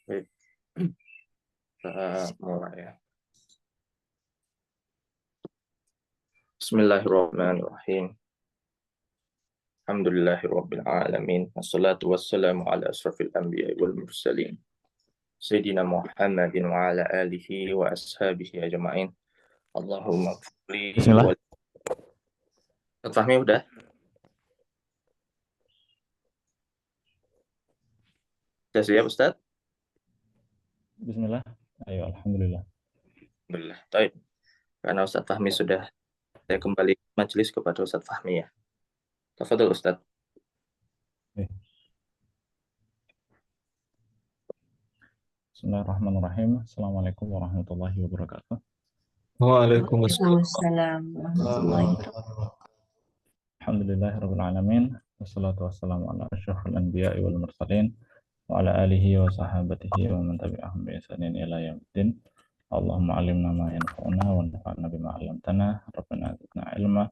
Baik, kita mulai ya. Bismillahirrahmanirrahim. Alhamdulillahirabbil alamin. Wassalatu wassalamu ala asrofil anbiya'i wal mursalin. Sayyidina Muhammadin wa ala alihi wa ashabihi ajma'in. Allahumma ighfirli wa Bismillah. Ustaz Fahmi udah? Sudah siap Ustaz? Bismillah. Ayo, alhamdulillah. Alhamdulillah. Baik. Karena Ustaz Fahmi sudah, saya kembali majelis kepada Ustaz Fahmi ya. Tafadhol Ustaz. Oke. Bismillahirrahmanirrahim. Assalamualaikum warahmatullahi wabarakatuh. Waalaikumsalam. Waalaikumsalam warahmatullahi wabarakatuh. Alhamdulillahirabbil alamin. Wassalatu wassalamu ala asyrofil anbiya'i wal mursalin wa ala alihi wa sahabatihi wa man tabi'ahum bi ihsanin ila yaumiddin. Allahumma 'allimna ma yanfa'una wa anfa'na bima 'allamtana. Rabbana zidna ilma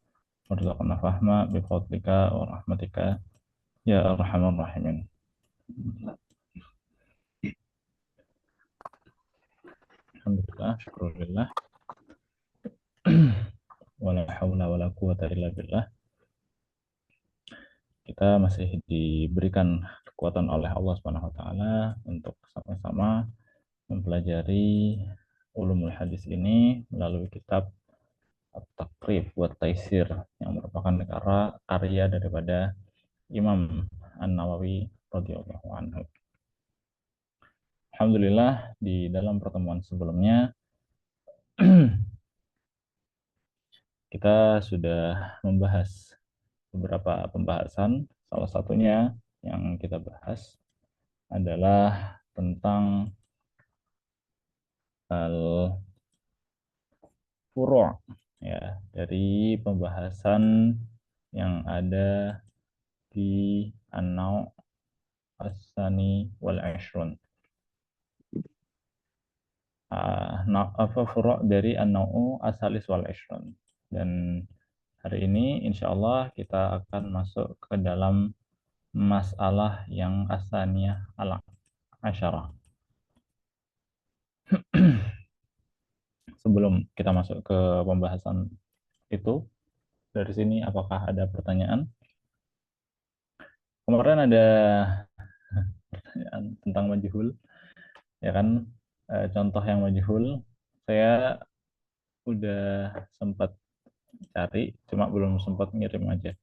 warzuqna fahma bi fadlika wa rahmatika ya arhamar rahimin. Alhamdulillah, syukurillah. Wala haula wala quwata illa billah. Kita masih diberikan kekuatan oleh Allah Subhanahu wa taala untuk sama-sama mempelajari ulumul hadis ini melalui kitab At-Taqrib wa Taisir yang merupakan karya daripada Imam An-Nawawi radhiyallahu anhu. Alhamdulillah, di dalam pertemuan sebelumnya kita sudah membahas beberapa pembahasan. Salah satunya yang kita bahas adalah tentang al-furu' ya, dari pembahasan yang ada di An-Naw' As-Sani wal Ashrun. Furu' dari An-Naw' As-Salis wal Ashrun. Dan hari ini insya Allah kita akan masuk ke dalam masalah yang asaniyah al-asyarah. Sebelum kita masuk ke pembahasan itu, dari sini apakah ada pertanyaan? Kemarin ada pertanyaan tentang majhul, ya kan? Contoh yang majhul, saya udah sempat cari, cuma belum sempat ngirim aja.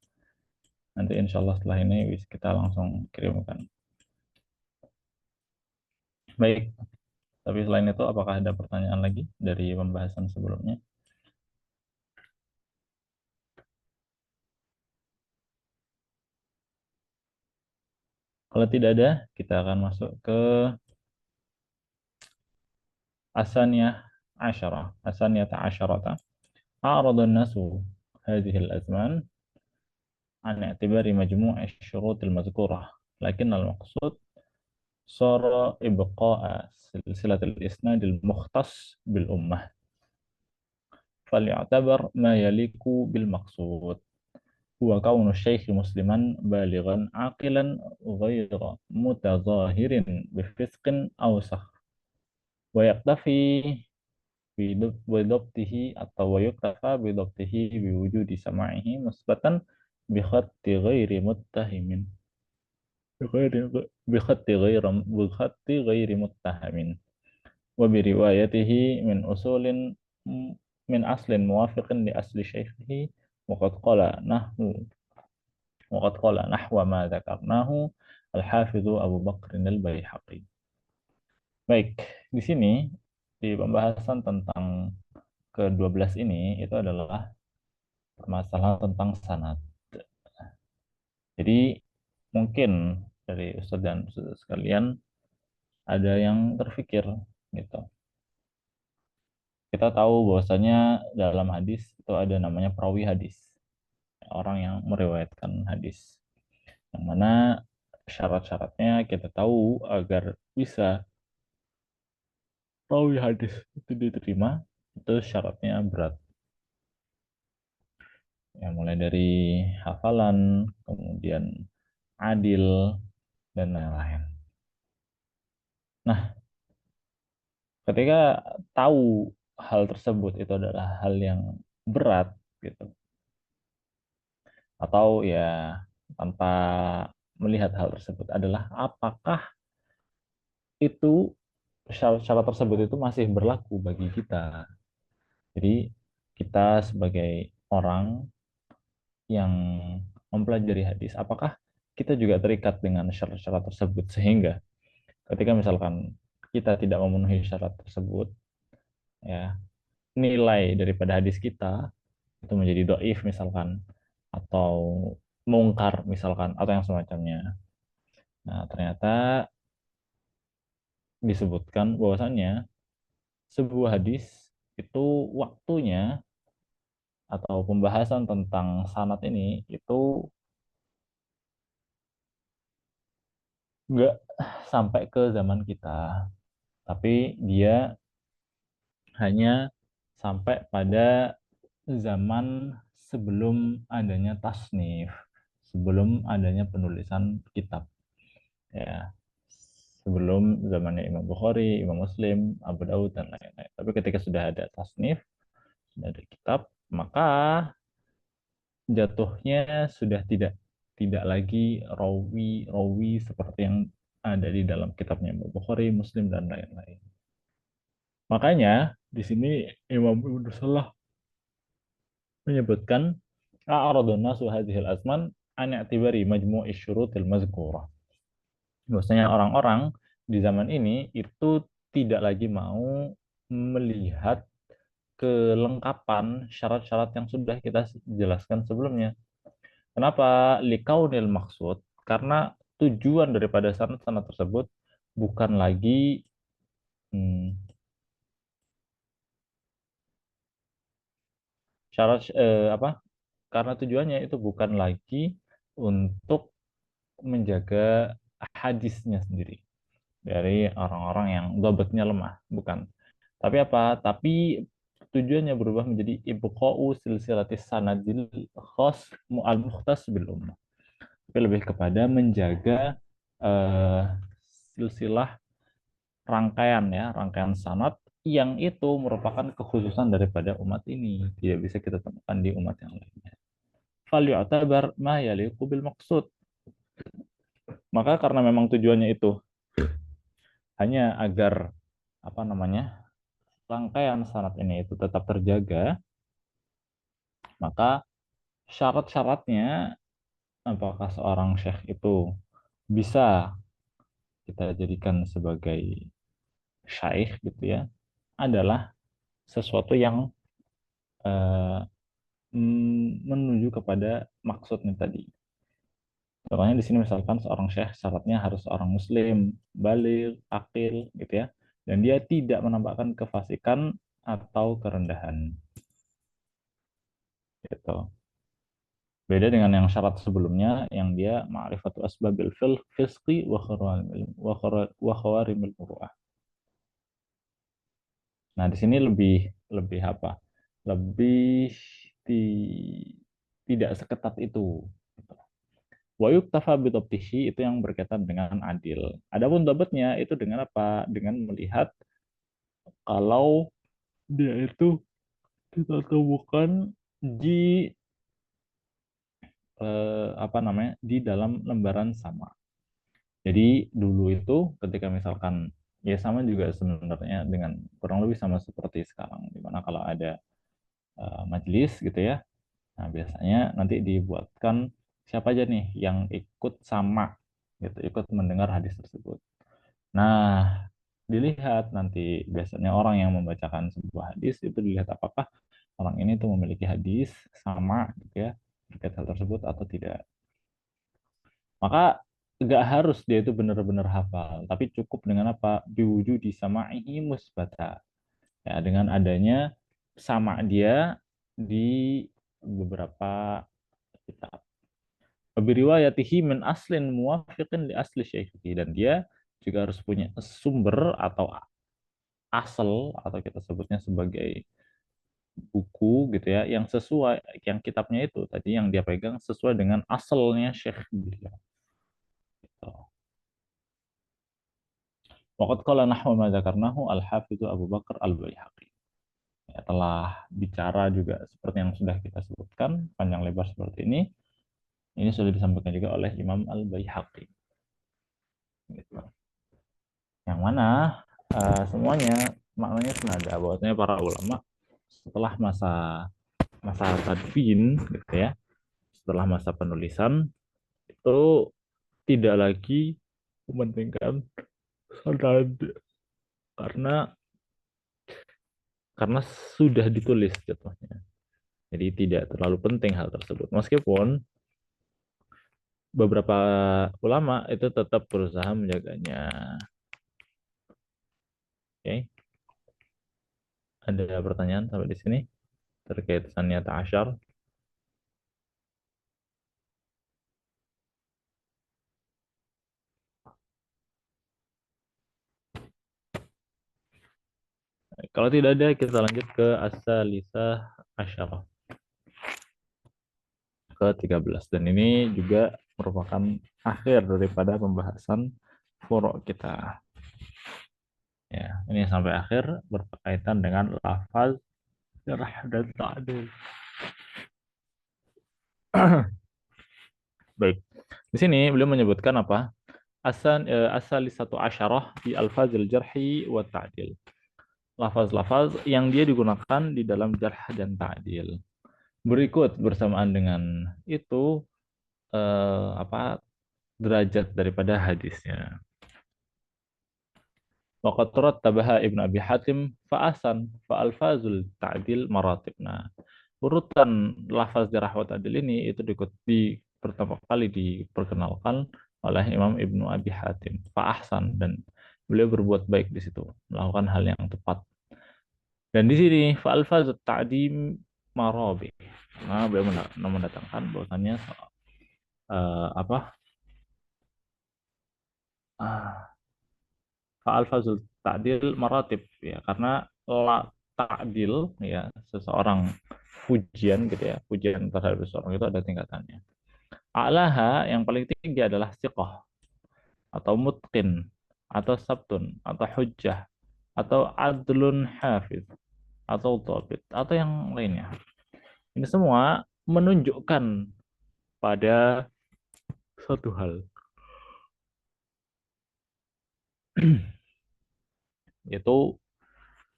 Nanti insya Allah setelah ini kita langsung kirimkan. Baik, tapi selain itu apakah ada pertanyaan lagi dari pembahasan sebelumnya? Kalau tidak ada, kita akan masuk ke asaniyah asyarah. Asaniyata asyarata. A'rada an-nasu hadhihi al-azman an i'tibari majmu' asy-syurut al-mazkurah. Lakin al-maqsud sara ibqa'a silsilat al-isnad al-mukhtas bil ummah. فليعتبر ما يليق بالمقصود هو كون الشيخ مسلما بالغا عاقلا غير متظاهر بفسق أو سخط ويكتفي بضبطه atau ويكتفى بضبطه بوجود سماعه مثبتا بخط غير متهم بخط غير متهم وبروايته من أصول من أصل موافق لأصل شيخه وقد قال نحو ما ذكرناه الحافظ أبو بكر البيهقي. Baik, di sini di pembahasan tentang ke-12 ini itu adalah permasalahan tentang sanad. Jadi mungkin dari Ustadz dan Ustadz sekalian ada yang terfikir gitu. Kita tahu bahwasanya dalam hadis itu ada namanya perawi hadis, orang yang meriwayatkan hadis, yang mana syarat-syaratnya kita tahu agar bisa perawi hadis itu diterima, itu syaratnya berat. Ya, mulai dari hafalan, kemudian adil, dan lain-lain. Nah, ketika tahu hal tersebut itu adalah hal yang berat gitu, atau ya tanpa melihat hal tersebut adalah apakah itu syarat-syarat tersebut itu masih berlaku bagi kita. Jadi kita sebagai orang yang mempelajari hadis, apakah kita juga terikat dengan syarat-syarat tersebut sehingga ketika misalkan kita tidak memenuhi syarat tersebut, ya nilai daripada hadis kita itu menjadi doif misalkan, atau mungkar misalkan, atau yang semacamnya. Nah, ternyata disebutkan bahwasannya sebuah hadis itu waktunya atau pembahasan tentang sanad ini itu nggak sampai ke zaman kita, tapi dia hanya sampai pada zaman sebelum adanya tasnif, sebelum adanya penulisan kitab, ya, sebelum zamannya Imam Bukhari, Imam Muslim, Abu Daud dan lain-lain. Tapi ketika sudah ada tasnif, sudah ada kitab, maka jatuhnya sudah tidak lagi rawi seperti yang ada di dalam kitabnya Imam Bukhari, Muslim dan lain-lain. Makanya di sini Imam Ibnu Salah menyebutkan a'radun nasu hadhil azman an i'tibari majmu'i syurutil mazkurah. Bahwasanya orang-orang di zaman ini itu tidak lagi mau melihat kelengkapan syarat-syarat yang sudah kita jelaskan sebelumnya. Kenapa? Likaunil maksud, karena tujuan daripada sanad-sanad tersebut bukan lagi hmm, syarat apa? Karena tujuannya itu bukan lagi untuk menjaga hadisnya sendiri dari orang-orang yang dhabatnya lemah, bukan. Tapi apa? Tapi tujuannya berubah menjadi ibqa'u silsilatis sanadil khas al-mukhtas bil ummah. Tapi lebih kepada menjaga eh, silsilah rangkaian, ya, rangkaian sanad yang itu merupakan kekhususan daripada umat ini, tidak bisa kita temukan di umat yang lainnya. Falyu'tabar ma yaliqu bil maqsud. Maka karena memang tujuannya itu hanya agar apa namanya, rangkaian sanad ini itu tetap terjaga, maka syarat-syaratnya apakah seorang syekh itu bisa kita jadikan sebagai syaikh gitu ya, adalah sesuatu yang eh, menuju kepada maksudnya tadi. Contohnya di sini misalkan seorang syekh syaratnya harus seorang muslim, baligh, akil gitu ya. Dan dia tidak menampakkan kefasikan atau kerendahan gitu. Beda dengan yang syarat sebelumnya yang dia ma'rifatu asbabil fisqi wa khawarimil muru'ah. Nah, di sini lebih lebih apa? Lebih di, tidak seketat itu. Wa yuktafa bitobtihi itu yang berkaitan dengan adil. Adapun dabatnya itu dengan apa? Dengan melihat kalau dia itu kita temukan di apa namanya, di dalam lembaran sama. Jadi dulu itu ketika misalkan ya sama juga sebenarnya dengan kurang lebih sama seperti sekarang, dimana kalau ada majelis gitu ya, nah biasanya nanti dibuatkan siapa aja nih yang ikut sama gitu, ikut mendengar hadis tersebut. Nah, dilihat nanti biasanya orang yang membacakan sebuah hadis itu dilihat apakah orang ini tuh memiliki hadis sama gitu ya terkait hal tersebut atau tidak. Maka nggak harus dia itu benar-benar hafal, tapi cukup dengan apa? Biwujudi sama'ihi musbata. Ya, dengan adanya sama dia di beberapa kitab. Biriwayatihi min aslin muwafiqin li asli syaikhi, dan dia juga harus punya sumber atau asal, atau kita sebutnya sebagai buku gitu ya, yang sesuai, yang kitabnya itu tadi yang dia pegang sesuai dengan asalnya syekh beliau gitu. Waqad qala nahwa ma dzakarnahu al-Hafidzu Abu Bakar al-Baihaqi. Ya, telah bicara juga seperti yang sudah kita sebutkan panjang lebar seperti ini. Ini sudah disampaikan juga oleh Imam al-Baihaqi. Gitu. Yang mana semuanya maknanya senada bahwasanya para ulama setelah masa tadwin gitu ya, setelah masa penulisan itu tidak lagi mementingkan sanad karena karena sudah ditulis jatuhnya. Jadi tidak terlalu penting hal tersebut. Meskipun beberapa ulama itu tetap berusaha menjaganya. Oke. Ada pertanyaan sampai di sini terkait saniyata asyar? Kalau tidak ada, kita lanjut ke as-salisah asyarah ke-13. Dan ini juga merupakan akhir daripada pembahasan furu' kita. Ya, ini sampai akhir berkaitan dengan lafaz, jarh dan ta'dil. Baik. Di sini beliau menyebutkan apa? As-salisatu asyarah di alfazil jarhi wa ta'dil. Lafaz-lafaz yang dia digunakan di dalam jarh dan ta'dil. Berikut bersamaan dengan itu derajat daripada hadisnya. Waqad rattabaha Ibnu Abi Hatim fa'asan fa'alfazul ta'dil maratibna. Urutan lafaz jarh wa ta'dil ini itu pertama kali diperkenalkan oleh Imam Ibnu Abi Hatim fa'ahsan, dan beliau berbuat baik di situ, melakukan hal yang tepat. Dan di sini fa'alfazut ta'dim marabi. Nah, beliau mendatangkan bahwasannya apa? Fa'alfazul ta'dil maratib ya, karena ta'dil ya, seseorang pujian gitu ya, pujian terhadap seseorang itu ada tingkatannya. A'laha yang paling tinggi adalah siqah atau mutqin atau sabtun atau hujjah atau adlun hafiz atau dhabit atau yang lainnya. Ini semua menunjukkan pada suatu hal, yaitu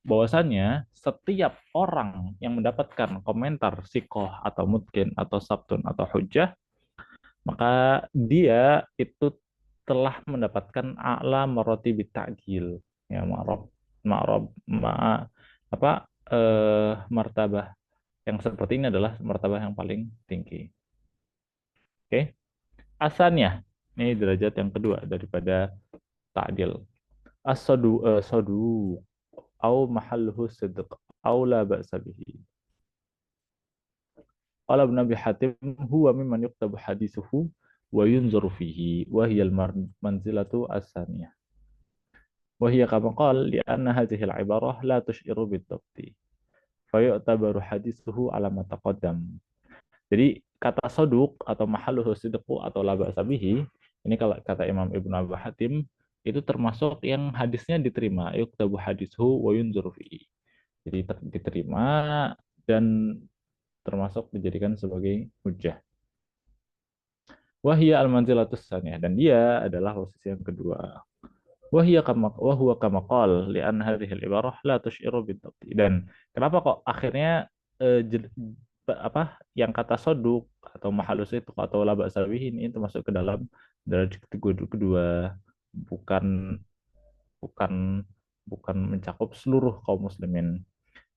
bahwasannya setiap orang yang mendapatkan komentar sikoh atau mungkin atau sabtun atau hujjah, maka dia itu telah mendapatkan a'la marotibit ta'jil, ya, martabah yang seperti ini adalah martabah yang paling tinggi. Oke. Asannya ini derajat yang kedua daripada ta'dil. As-sadu au mahalluhu sidq au la ba'sa bihi. Qala Ibnu Abi Hatim huwa mimman yuktabu hadithuhu wa yunzaru fihi wa hiya al-manzilatu as-saniyah. Wa hiya kama qala li anna hadhihi al-ibarah la tush'iru bid-dabti fa yu'tabaru hadithuhu ala ma taqaddam. Jadi kata soduk atau mahalluhu sidqu atau la ba'sa bihi, ini kalau kata Imam Ibnu Abi Hatim itu termasuk yang hadisnya diterima, yuktabu hadithu wa yunzaru fihi. Jadi diterima dan termasuk dijadikan sebagai hujjah. Wahia al-manzilatus tsaniyah, dan dia adalah posisi yang kedua. Wahia kama wa huwa kama qala li an hadhihi al-ibarah la tush'iru bid-dabti. Dan kenapa kok akhirnya yang kata soduk atau mahalus itu atau laba sawih ini termasuk ke dalam derajat kedua, bukan bukan bukan mencakup seluruh kaum muslimin.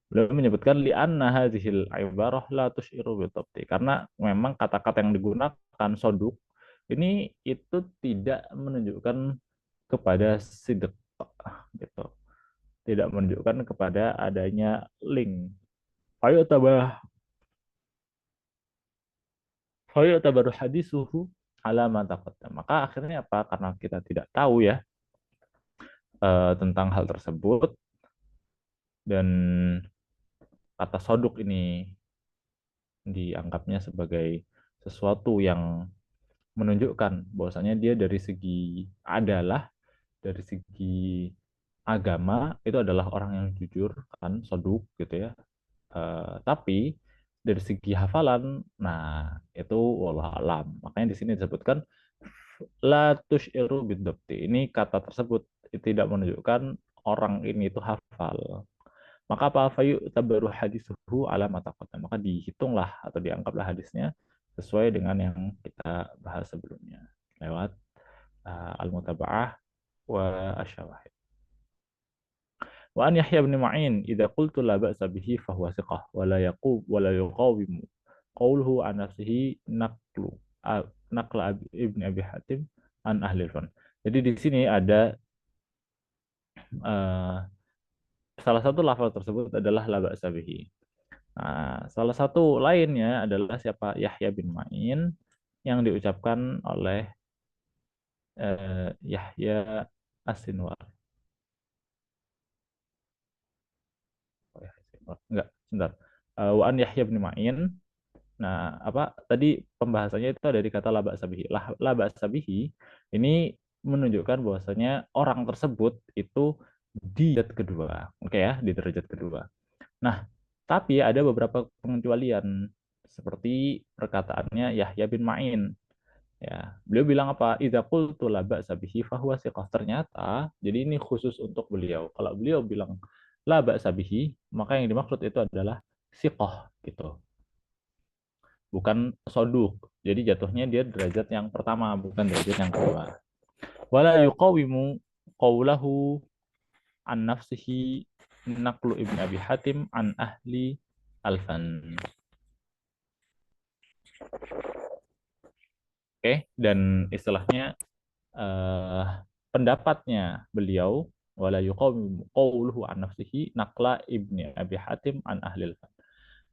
Beliau menyebutkan li'anna hadhil ibarah la tush'iru bitabti, karena memang kata-kata yang digunakan soduk ini itu tidak menunjukkan kepada sidq gitu. Tidak menunjukkan kepada adanya link. Fayu tabaru hadisuhu ala ma taqaddam. Maka akhirnya apa? Karena kita tidak tahu ya tentang hal tersebut, dan kata soduk ini dianggapnya sebagai sesuatu yang menunjukkan bahwasanya dia dari segi adalah dari segi agama itu adalah orang yang jujur kan, soduk gitu ya. Tapi dari segi hafalan, nah itu wallah alam. Makanya di sini disebutkan la tush'iru bidabti. Ini kata tersebut tidak menunjukkan orang ini itu hafal. Maka apa fayu tabaru hadisuhu ala mataqaddam. Maka dihitunglah atau dianggaplah hadisnya sesuai dengan yang kita bahas sebelumnya lewat al-mutaba'ah wa asyawahid. Wa an Yahya bin Ma'in idza qultu la ba'sa bihi fa huwa thiqah wa la yaqub wa la yuqawimu qawluhu an nafsihi naqla ibn Abi Hatim an ahli fan. Jadi di sini ada salah satu lafal tersebut adalah la ba'sa bihi. Nah, salah satu lainnya adalah siapa? Yahya bin Ma'in yang diucapkan oleh Yahya As-Sinwar. Oh, Yahya As-Sinwar. Enggak, sebentar. Wa an Yahya bin Ma'in. Nah, apa tadi pembahasannya itu dari kata laba sabihi. Laba sabihi ini menunjukkan bahwasanya orang tersebut itu di derajat kedua. Oke ya, di derajat kedua. Nah, tapi ada beberapa pengecualian seperti perkataannya Yahya bin Ma'in. Ya, beliau bilang apa? Idza qultu la ba'sa bihi fahuwa siqah. Ternyata, jadi ini khusus untuk beliau. Kalau beliau bilang la ba'sa bihi, maka yang dimaksud itu adalah siqah gitu. Bukan soduk. Jadi jatuhnya dia derajat yang pertama, bukan derajat yang kedua. Wala yuqawimu qawlahu an nafsihi naqlu ibn Abi Hatim an ahli alfan. Oke, dan istilahnya pendapatnya beliau wala yuqawimu qawluhu an nafsihi naqla ibn Abi Hatim an ahli alfan.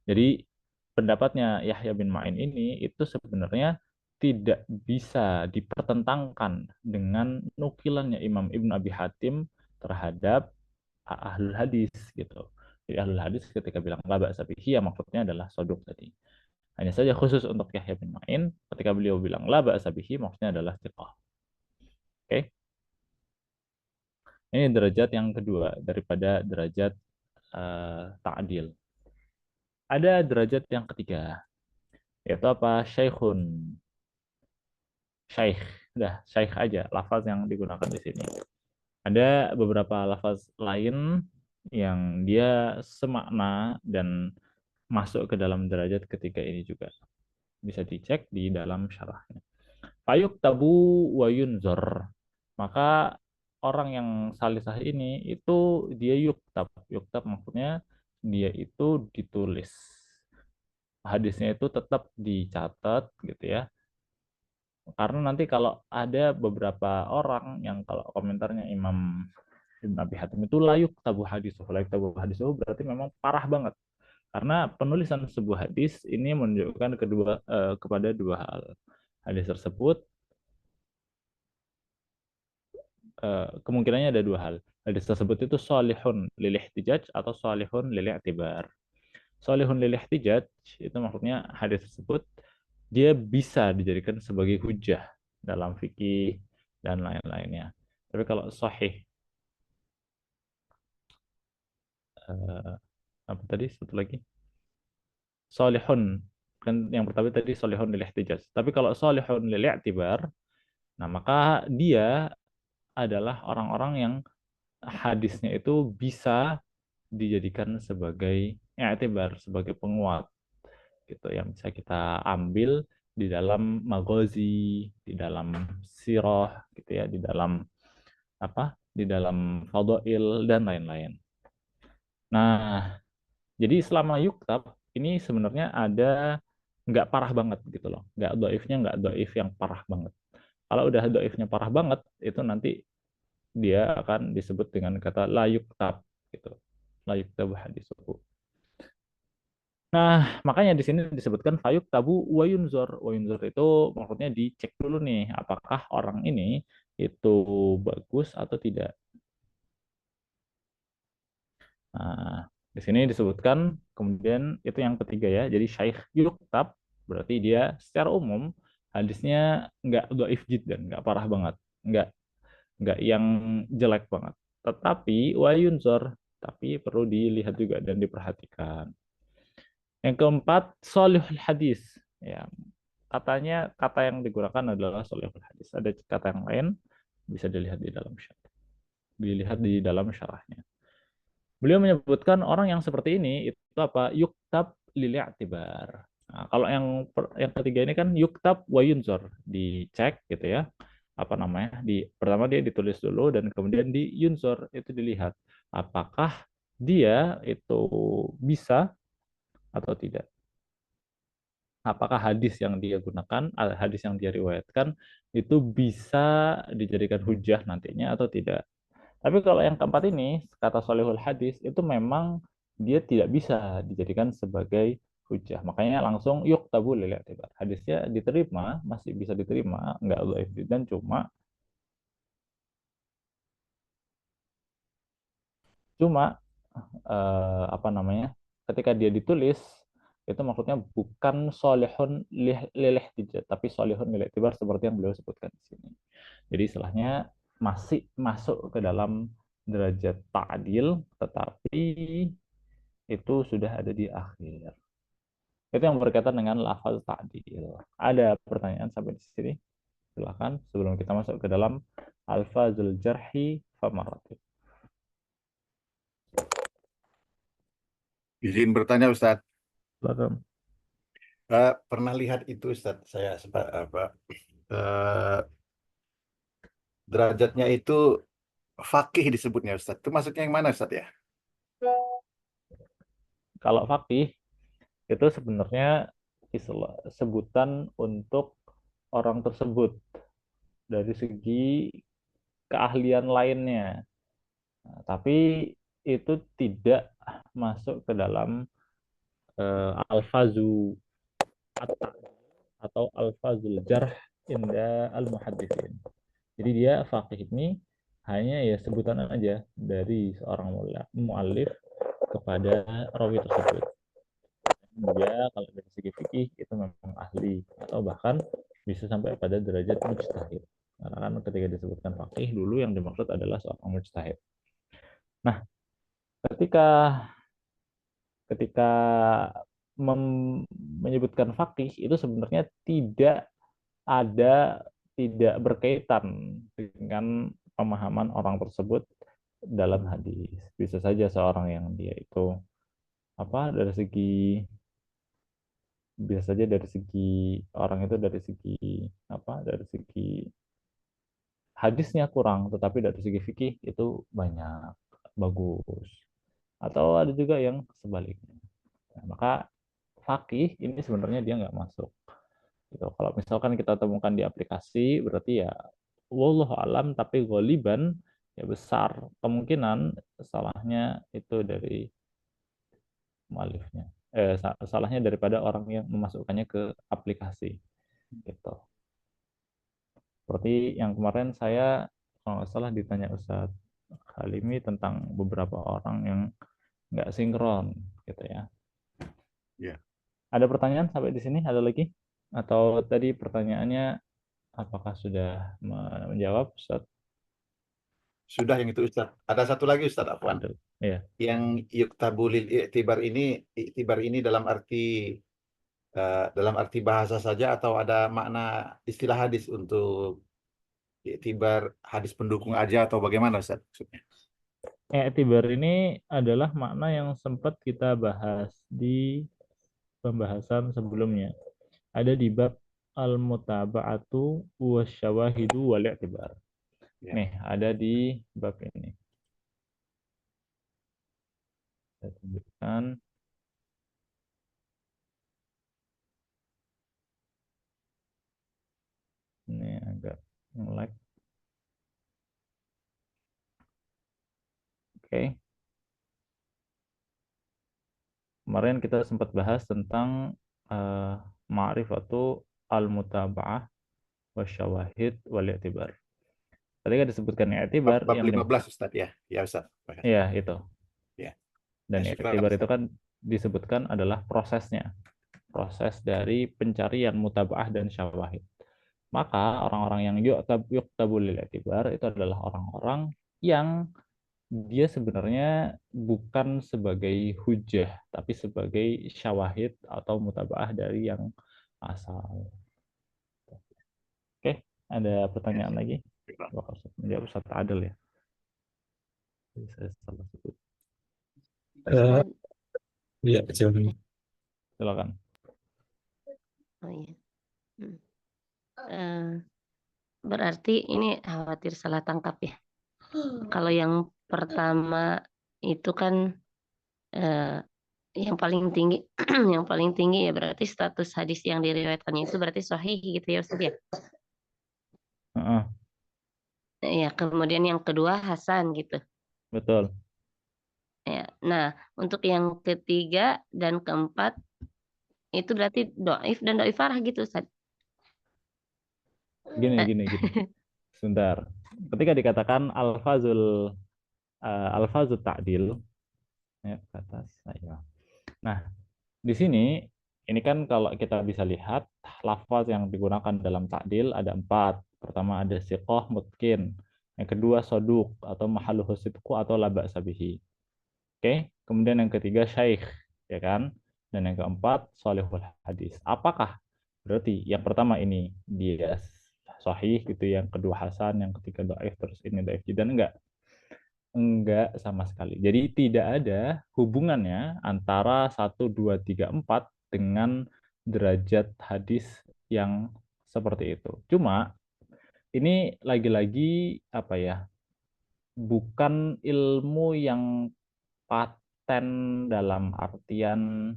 Jadi pendapatnya Yahya bin Ma'in ini itu sebenarnya tidak bisa dipertentangkan dengan nukilannya Imam Ibn Abi Hatim terhadap ahlul hadis gitu. Jadi ahlul hadis ketika bilang la ba'sa bihi ya maksudnya adalah soduk tadi. Hanya saja khusus untuk Yahya bin Ma'in ketika beliau bilang la ba'sa bihi maksudnya adalah thiqah. Oke. Ini derajat yang kedua daripada derajat ta'dil. Ada derajat yang ketiga, yaitu apa? Syekhun. Syaikh. Udah, syaikh aja lafaz yang digunakan di sini. Ada beberapa lafaz lain yang dia semakna dan masuk ke dalam derajat ketiga ini juga. Bisa dicek di dalam syarahnya. Fayuk tabu wa yunzor. Maka orang yang salisah ini itu dia yuktab. Yuktab maksudnya dia itu ditulis. Hadisnya itu tetap dicatat gitu ya. Karena nanti kalau ada beberapa orang yang kalau komentarnya Imam Ibn Abi Hatim itu layuk tabu hadis berarti memang parah banget. Karena penulisan sebuah hadis ini menunjukkan kepada dua hal. Hadis tersebut kemungkinannya ada dua hal. Hadis tersebut itu solihun lil ihtijaj atau solihun lil i'tibar. Solihun lil ihtijaj itu maksudnya hadis tersebut dia bisa dijadikan sebagai hujah dalam fikih dan lain-lainnya. Tapi kalau sahih apa tadi satu lagi? Solihun kan yang pertama tadi solihun lil ihtijaj. Tapi kalau solihun lil i'tibar, nah maka dia adalah orang-orang yang hadisnya itu bisa dijadikan sebagai i'tibar, sebagai penguat gitu yang bisa kita ambil di dalam maghazi, di dalam sirah gitu ya, di dalam apa? Di dalam fadail dan lain-lain. Nah, jadi selama yuktab ini sebenarnya ada nggak parah banget gitu loh. Nggak doif yang parah banget. Kalau udah doifnya parah banget, itu nanti dia akan disebut dengan kata la yuktab gitu. La yuktab hadisuhu. Nah, makanya di sini disebutkan fayuk tabu wayunzor. Wayunzor itu maksudnya dicek dulu nih, apakah orang ini itu bagus atau tidak. Nah, di sini disebutkan, kemudian itu yang ketiga ya, jadi syaikh yuktab, berarti dia secara umum hadisnya nggak dhaif jiddan, nggak parah banget, nggak nggak yang jelek banget. Tetapi wayunzor, tapi perlu dilihat juga dan diperhatikan. Yang keempat, solihul hadis. Ya, katanya kata yang digunakan adalah solihul hadis. Ada kata yang lain bisa dilihat di dalam syarah. Dilihat di dalam syarahnya. Beliau menyebutkan orang yang seperti ini itu apa? Yuktab lil i'tibar. Nah, kalau yang ketiga ini kan yuktab wa yunzor, dicek gitu ya. Apa namanya? Pertama dia ditulis dulu dan kemudian di yunzor itu dilihat apakah dia itu bisa atau tidak. Apakah hadis yang dia gunakan, hadis yang dia riwayatkan itu bisa dijadikan hujah nantinya atau tidak. Tapi kalau yang keempat ini, kata Solihul Hadis, itu memang dia tidak bisa dijadikan sebagai hujah. Makanya langsung yuk tabu lil i'tibar. Hadisnya diterima, masih bisa diterima, nggak dhaif dan cuma cuma apa namanya? Ketika dia ditulis itu maksudnya bukan solihun lil ihtijaj, tapi solihun lil i'tibar seperti yang beliau sebutkan di sini. Jadi istilahnya masih masuk ke dalam derajat ta'dil, tetapi itu sudah ada di akhir. Itu yang berkaitan dengan lafaz ta'dil. Ada pertanyaan sampai di sini? Silakan sebelum kita masuk ke dalam alfazul jarhi famaratib. Izin bertanya Ustadz. Silakan. Pernah lihat itu Ustadz, saya derajatnya itu fakih disebutnya Ustadz. Itu maksudnya yang mana Ustadz ya? Kalau fakih itu sebenarnya sebutan untuk orang tersebut dari segi keahlian lainnya. Nah, tapi itu tidak masuk ke dalam alfazu atau alfazul jarh inda al-muhaddithin. Jadi dia faqih ini hanya ya sebutan aja dari seorang muallif kepada rawi tersebut. Dia kalau dari segi fikih itu memang ahli atau bahkan bisa sampai pada derajat mujtahid. Karena kan ketika disebutkan faqih dulu yang dimaksud adalah seorang mujtahid. Nah, ketika ketika menyebutkan fakih itu sebenarnya ada tidak berkaitan dengan pemahaman orang tersebut dalam hadis. Bisa saja seorang yang dia itu apa dari segi bisa saja dari segi orang itu dari segi apa dari segi hadisnya kurang tetapi dari segi fikih itu banyak bagus atau ada juga yang sebaliknya. Nah, maka fakih ini sebenarnya dia nggak masuk. Gitu. Kalau misalkan kita temukan di aplikasi, berarti ya wallahu alam, tapi goliban ya besar kemungkinan salahnya itu dari mualifnya. Salahnya daripada orang yang memasukkannya ke aplikasi. Gitu. Seperti yang kemarin saya kalau nggak salah ditanya Ustadz Halimi tentang beberapa orang yang nggak sinkron, gitu ya. Ya. Ada pertanyaan sampai di sini? Ada lagi? Atau tadi pertanyaannya apakah sudah menjawab, Ustaz? Sudah yang itu Ustadz. Ada satu lagi Ustadz Afwan. Iya. Yang yuktabulil i'tibar ini dalam arti bahasa saja atau ada makna istilah hadis untuk i'tibar hadis pendukung aja atau bagaimana Ustadz maksudnya? I'tibar ini adalah makna yang sempat kita bahas di pembahasan sebelumnya. Ada di bab al-mutaba'atu wasyawahidu wal i'tibar. Ya. Nih, ada di bab ini. Saya tunjukkan. Ini agak nge-lag. Oke. Kemarin kita sempat bahas tentang ma'rifatu al-mutaba'ah wasyawahid wal i'tibar. Tadi kan disebutkan i'tibar Bab yang 15 Ustadz ya. Ya Ustadz. Iya, itu. Ya. Dan Ya, i'tibar itu kan disebutkan adalah prosesnya. Proses dari pencarian mutaba'ah dan syawahid. Maka orang-orang yang yuqtabul lil i'tibar itu adalah orang-orang yang dia sebenarnya bukan sebagai hujah, tapi sebagai syawahid atau mutabaah dari yang asal. Oke, ada pertanyaan lagi? Bakal menjawab Ustaz Adil ya. Saya salah sebut. Eh, ya, jawab. Silakan. Oh iya. Berarti ini khawatir salah tangkap ya. Kalau yang pertama itu kan yang paling tinggi yang paling tinggi ya berarti status hadis yang diriwayatkannya itu berarti sahih gitu ya Ustaz ya. Heeh, Ya, kemudian yang kedua Hasan gitu. betul. Ya. Nah, untuk yang ketiga dan keempat itu berarti doif dan doifarah gitu Ustaz. Gini. Sebentar. Ketika dikatakan alfazul ta'dil, ya, kata saya. Nah, di sini ini kan kalau kita bisa lihat lafaz yang digunakan dalam ta'dil ada 4. Pertama ada siqah mutkin. Yang kedua soduk atau mahaluhu sidqu atau la ba'sa bihi. Oke, kemudian yang ketiga syaikh, ya kan? Dan yang keempat salihul hadis. Apakah berarti yang pertama ini dia sahih gitu, yang kedua hasan, yang ketiga dhaif, terus ini dhaif dan enggak? Enggak sama sekali. Jadi tidak ada hubungannya antara 1, 2, 3, 4 dengan derajat hadis yang seperti itu. Cuma ini lagi-lagi apa ya? Bukan ilmu yang paten dalam artian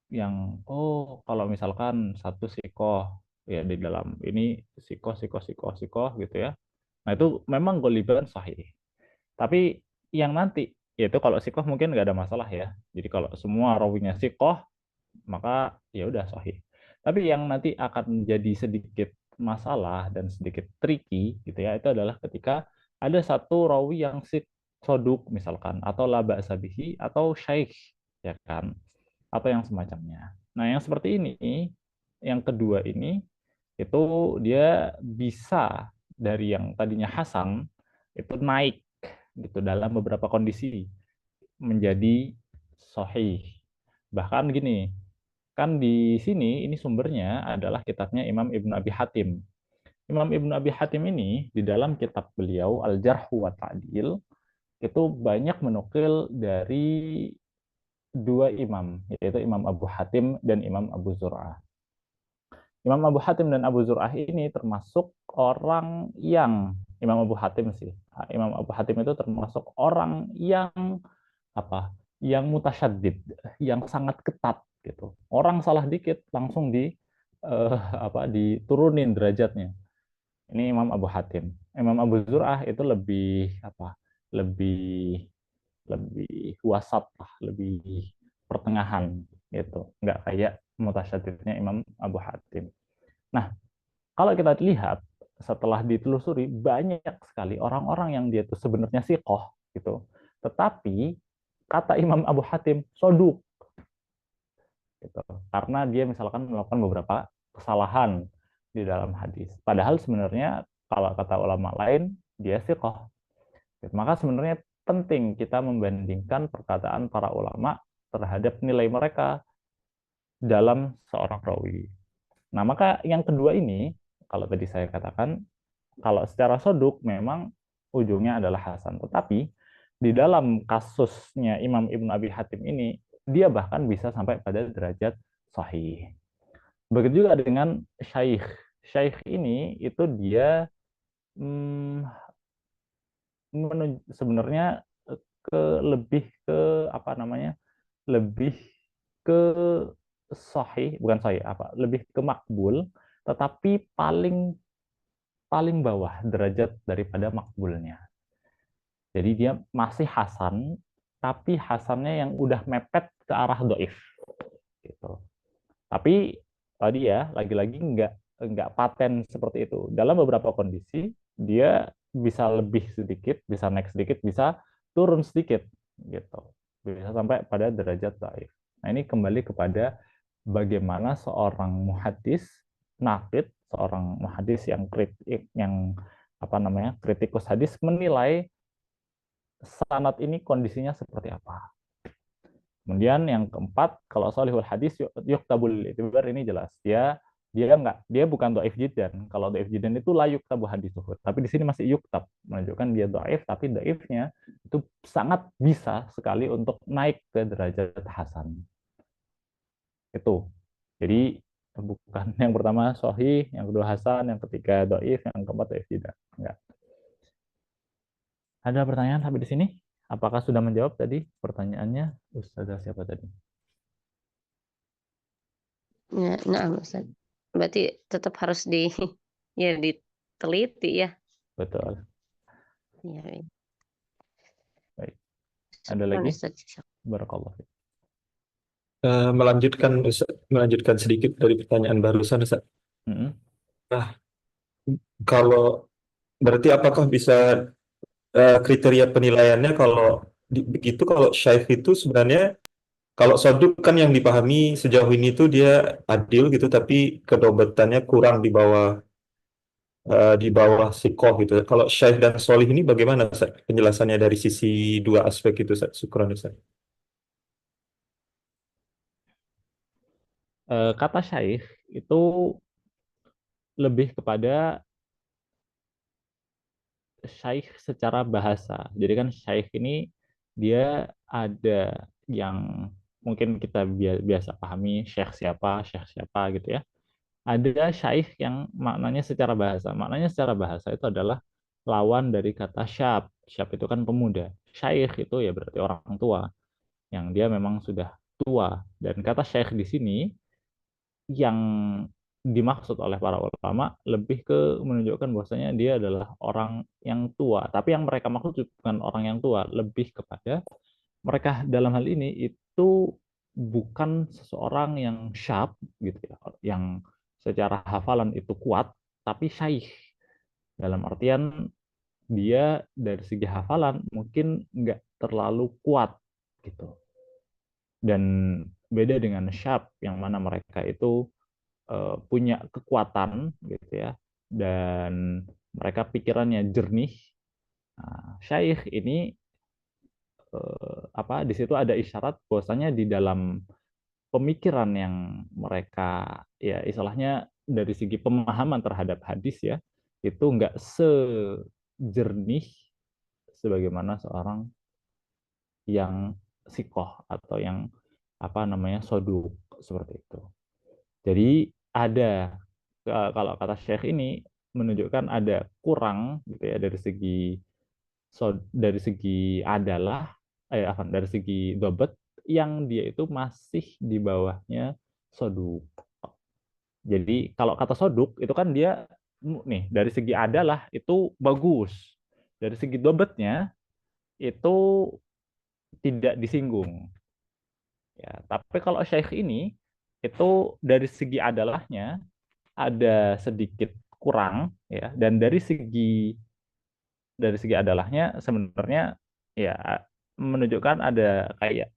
yang kalau misalkan satu sikoh ya di dalam ini sikoh gitu ya. Nah itu memang goliban sahih. Tapi yang nanti yaitu kalau sikoh mungkin nggak ada masalah ya. Jadi kalau semua rawinya sikoh maka ya udah sahih. Tapi yang nanti akan menjadi sedikit masalah dan sedikit tricky gitu ya, itu adalah ketika ada satu rawi yang soduk misalkan, atau laba sabihi, atau syaikh, ya kan, atau yang semacamnya. Nah yang seperti ini, yang kedua ini, itu dia bisa dari yang tadinya Hasan, itu naik gitu dalam beberapa kondisi menjadi sahih. Bahkan gini, kan di sini ini sumbernya adalah kitabnya Imam Ibnu Abi Hatim. Imam Ibnu Abi Hatim ini di dalam kitab beliau Al-Jarh wa Ta'dil itu banyak menukil dari dua imam, yaitu Imam Abu Hatim dan Imam Abu Zur'ah. Imam Abu Hatim dan Abu Zur'ah ini termasuk orang yang Imam Abu Hatim sih. Imam Abu Hatim itu termasuk orang yang apa? Yang mutasyaddid, yang sangat ketat gitu. Orang salah dikit langsung diturunin derajatnya. Ini Imam Abu Hatim. Imam Abu Zur'ah itu lebih apa? Lebih lebih wasat lah, lebih pertengahan gitu. Nggak kayak mutasyaddidnya Imam Abu Hatim. Nah, kalau kita lihat setelah ditelusuri banyak sekali orang-orang yang dia itu sebenarnya siqoh gitu. Tetapi kata Imam Abu Hatim soduk gitu. Karena dia misalkan melakukan beberapa kesalahan di dalam hadis. Padahal sebenarnya kalau kata ulama lain dia siqoh. Maka sebenarnya penting kita membandingkan perkataan para ulama terhadap nilai mereka dalam seorang rawi. Nah, maka yang kedua ini, kalau tadi saya katakan, kalau secara soduk memang ujungnya adalah Hasan. Tetapi di dalam kasusnya Imam Ibn Abi Hatim ini, dia bahkan bisa sampai pada derajat sahih. Begitu juga dengan syaikh. Syaikh ini itu dia sebenarnya lebih ke apa namanya? Lebih ke sahih, bukan sahih apa? Lebih ke makbul, tetapi paling paling bawah derajat daripada makbulnya. Jadi dia masih hasan, tapi hasannya yang udah mepet ke arah doif. Gitu. Tapi tadi ya, lagi-lagi nggak paten seperti itu. Dalam beberapa kondisi, dia bisa lebih sedikit, bisa naik sedikit, bisa turun sedikit. Gitu. Bisa sampai pada derajat doif. Nah ini kembali kepada bagaimana seorang muhadis, naqid, seorang muhadis yang kritikus hadis menilai sanad ini kondisinya seperti apa. Kemudian yang keempat, kalau sholihul hadis yuktabul itibar, ini jelas dia bukan dhaif jiddan. Kalau dhaif jiddan itu la yuktabu haditsuhu. Tapi di sini masih yuktab, menunjukkan dia dhaif, tapi dhaifnya itu sangat bisa sekali untuk naik ke derajat hasan. Itu. Jadi bukan yang pertama sahih, yang kedua hasan, yang ketiga dhaif, yang keempat dhaif jiddan. Enggak. Ada pertanyaan sampai di sini? Apakah sudah menjawab tadi pertanyaannya? Ustazah siapa tadi? Ya, nah, Ustaz. Berarti tetap harus ya diteliti ya. Betul. Ya, ya. Baik. Ada Syukran, lagi? Ustaz. Barakallah. Melanjutkan Ustaz, melanjutkan sedikit dari pertanyaan barusan Ustaz. Mm-mm. Nah, kalau berarti apakah bisa kriteria penilaiannya kalau begitu, kalau syaikh itu sebenarnya, kalau soduk kan yang dipahami sejauh ini tuh dia adil gitu, tapi kedobetannya kurang di bawah sikoh gitu. Kalau syaikh dan solih ini bagaimana Ustaz? Penjelasannya dari sisi dua aspek itu Ustaz. Syukran Ustaz. Kata syaikh itu lebih kepada syaikh secara bahasa. Jadi kan syaikh ini dia ada yang mungkin kita biasa pahami syekh siapa gitu ya. Ada syaikh yang maknanya secara bahasa. Maknanya secara bahasa itu adalah lawan dari kata syab. Syab itu kan pemuda. Syaikh itu ya berarti orang tua yang dia memang sudah tua. Dan kata syaikh di sini yang dimaksud oleh para ulama lebih ke menunjukkan bahwasanya dia adalah orang yang tua. Tapi yang mereka maksud bukan orang yang tua, lebih kepada mereka dalam hal ini itu bukan seseorang yang syab gitu ya, yang secara hafalan itu kuat, tapi syaikh. Dalam artian dia dari segi hafalan mungkin nggak terlalu kuat gitu. Dan beda dengan syab yang mana mereka itu punya kekuatan gitu ya, dan mereka pikirannya jernih. Nah, syaikh ini di situ ada isyarat bahwasanya di dalam pemikiran yang mereka ya istilahnya dari segi pemahaman terhadap hadis ya itu nggak sejernih sebagaimana seorang yang sikoh atau yang soduk seperti itu. Jadi ada kalau kata Syekh ini menunjukkan ada kurang gitu ya dari segi adalah dari segi dobet yang dia itu masih di bawahnya soduk. Jadi kalau kata soduk itu kan dia nih dari segi adalah itu bagus, dari segi dobetnya itu tidak disinggung. Ya, tapi kalau Syekh ini itu dari segi adalahnya ada sedikit kurang ya, dan dari segi adalahnya sebenarnya ya menunjukkan ada kayak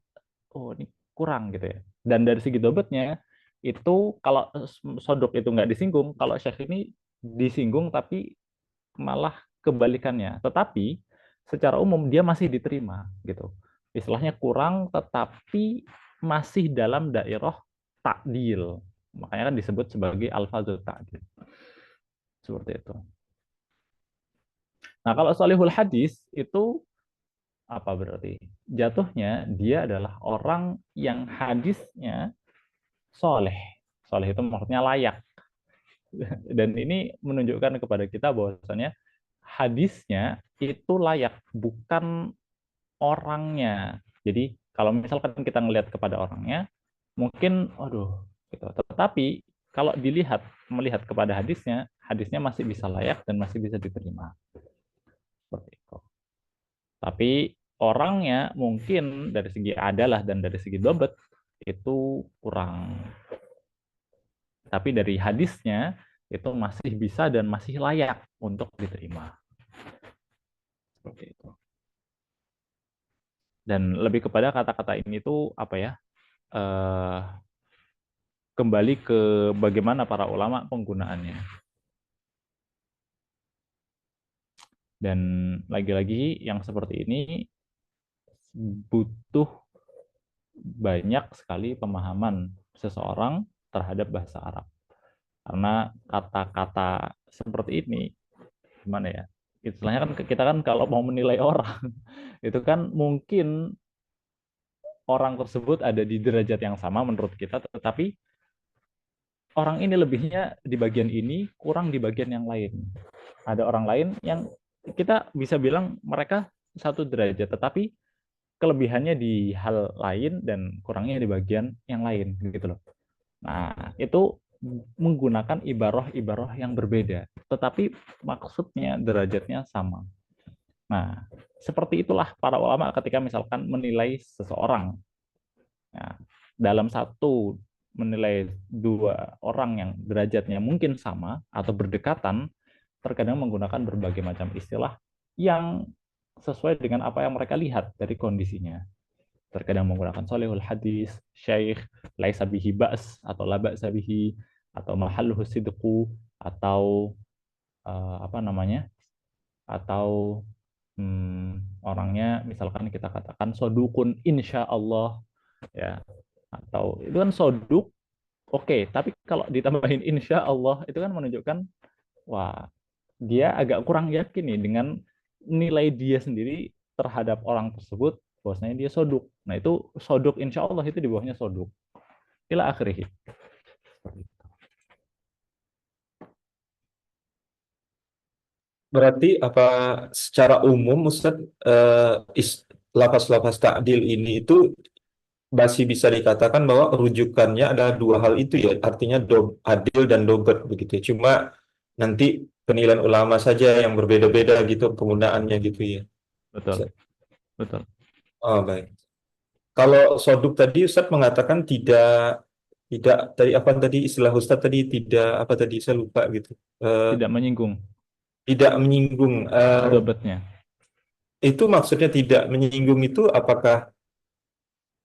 oh ini kurang gitu ya. Dan dari segi dobetnya itu kalau sodok itu nggak disinggung, kalau syekh ini disinggung tapi malah kebalikannya. Tetapi secara umum dia masih diterima gitu. Istilahnya kurang tetapi masih dalam daerah takdil. Makanya kan disebut sebagai alfazul ta'dil. Seperti itu. Nah, kalau solihul hadis itu apa berarti? Jatuhnya dia adalah orang yang hadisnya soleh. Soleh itu maksudnya layak. Dan ini menunjukkan kepada kita bahwasanya hadisnya itu layak, bukan orangnya. Jadi kalau misalkan kita ngelihat kepada orangnya, mungkin, aduh, gitu. Tetapi kalau melihat kepada hadisnya masih bisa layak dan masih bisa diterima. Seperti itu. Tapi orangnya mungkin dari segi adalah dan dari segi dobet itu kurang. Tapi dari hadisnya itu masih bisa dan masih layak untuk diterima. Seperti itu. Dan lebih kepada kata-kata ini tuh apa ya? Kembali ke bagaimana para ulama penggunaannya. Dan lagi-lagi yang seperti ini butuh banyak sekali pemahaman seseorang terhadap bahasa Arab. Karena kata-kata seperti ini, gimana ya? Istilahnya kan kita kan kalau mau menilai orang, itu kan mungkin orang tersebut ada di derajat yang sama menurut kita, tetapi orang ini lebihnya di bagian ini, kurang di bagian yang lain. Ada orang lain yang kita bisa bilang mereka satu derajat, tetapi kelebihannya di hal lain dan kurangnya di bagian yang lain gitu loh. Nah, itu menggunakan ibaroh-ibaroh yang berbeda, tetapi maksudnya derajatnya sama. Nah, seperti itulah para ulama ketika misalkan menilai seseorang. Nah, dalam satu menilai dua orang yang derajatnya mungkin sama atau berdekatan, terkadang menggunakan berbagai macam istilah yang sesuai dengan apa yang mereka lihat dari kondisinya. Terkadang menggunakan solehul hadis, syekh, laisa bihi ba's atau la ba'sa bihi, atau mahalluhu sidqu, atau apa namanya? Atau orangnya misalkan kita katakan sodukun insya Allah, ya, atau itu kan soduk, oke, tapi kalau ditambahin insya Allah itu kan menunjukkan wah, dia agak kurang yakin nih dengan nilai dia sendiri terhadap orang tersebut, bahwasanya dia soduk. Nah itu soduk insya Allah itu di bawahnya soduk ila akhirih. Berarti apa secara umum Ustadz, lafaz-lafaz ta'dil ini itu masih bisa dikatakan bahwa rujukannya adalah dua hal itu ya, artinya adil dan dobet begitu ya. Cuma nanti penilaian ulama saja yang berbeda-beda gitu penggunaannya gitu ya. Betul, betul. Oh, baik. Kalau soduk tadi Ustadz mengatakan tidak tadi apa tadi istilah Ustadz tadi tidak apa tadi saya lupa gitu. Tidak menyinggung Tidak menyinggung. dobetnya. Itu maksudnya tidak menyinggung itu apakah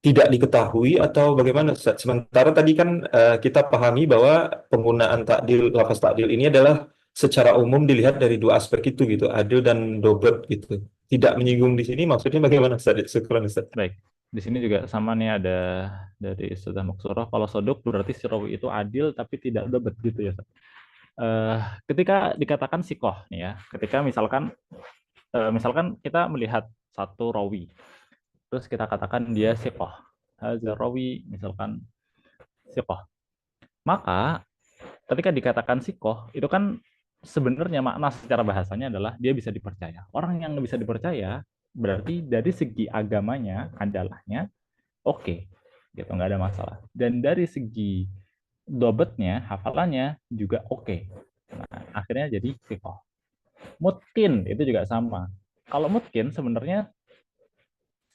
tidak diketahui atau bagaimana Ustaz? Sementara tadi kan kita pahami bahwa penggunaan takdil, lafaz takdil ini adalah secara umum dilihat dari dua aspek itu gitu, adil dan dobet gitu. Tidak menyinggung di sini maksudnya bagaimana Ustaz? Syukran Ustaz. Baik, di sini juga sama nih ada dari Ustazah Maksurah. Kalau soduk berarti si rawi itu adil tapi tidak dobet gitu ya. Ketika dikatakan sikoh nih ya, ketika misalkan kita melihat satu rawi, terus kita katakan dia sikoh, hadza rawi misalkan sikoh, maka ketika dikatakan sikoh itu kan sebenarnya makna secara bahasanya adalah dia bisa dipercaya. Orang yang bisa dipercaya berarti dari segi agamanya, adalahnya oke, gitu, nggak ada masalah. Dan dari segi dobetnya, hafalannya juga oke. Nah, akhirnya jadi sikoh. Mungkin itu juga sama. Kalau mungkin sebenarnya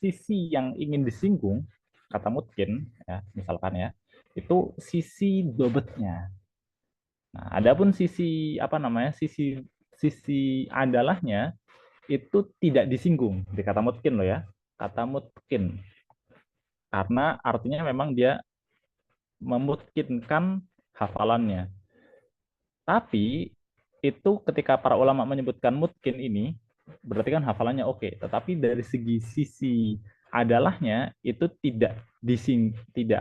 sisi yang ingin disinggung, kata mungkin, ya, misalkan ya, itu sisi dobetnya. Nah, adapun sisi apa namanya, sisi andalahnya itu tidak disinggung di kata mungkin loh ya, kata mungkin, karena artinya memang dia memungkinkan hafalannya. Tapi itu ketika para ulama menyebutkan mungkin ini berarti kan hafalannya oke, tetapi dari sisi adalahnya itu tidak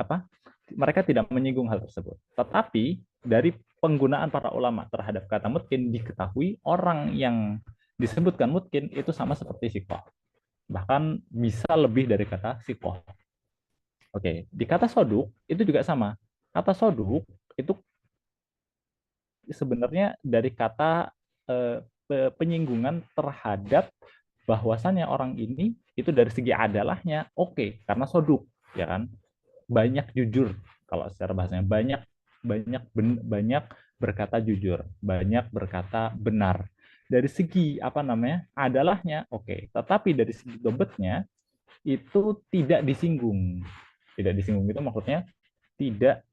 apa? Mereka tidak menyinggung hal tersebut. Tetapi dari penggunaan para ulama terhadap kata mungkin diketahui orang yang disebutkan mungkin itu sama seperti sikoh. Bahkan bisa lebih dari kata sikoh. Oke, di kata soduk itu juga sama. Kata soduk itu sebenarnya dari kata penyinggungan terhadap bahwasannya orang ini itu dari segi adalahnya oke, karena soduk, ya kan, banyak jujur, kalau secara bahasanya banyak berkata jujur, banyak berkata benar. Dari segi apa namanya adalahnya oke, tetapi dari segi dobetnya itu tidak disinggung. Tidak disinggung itu maksudnya tidak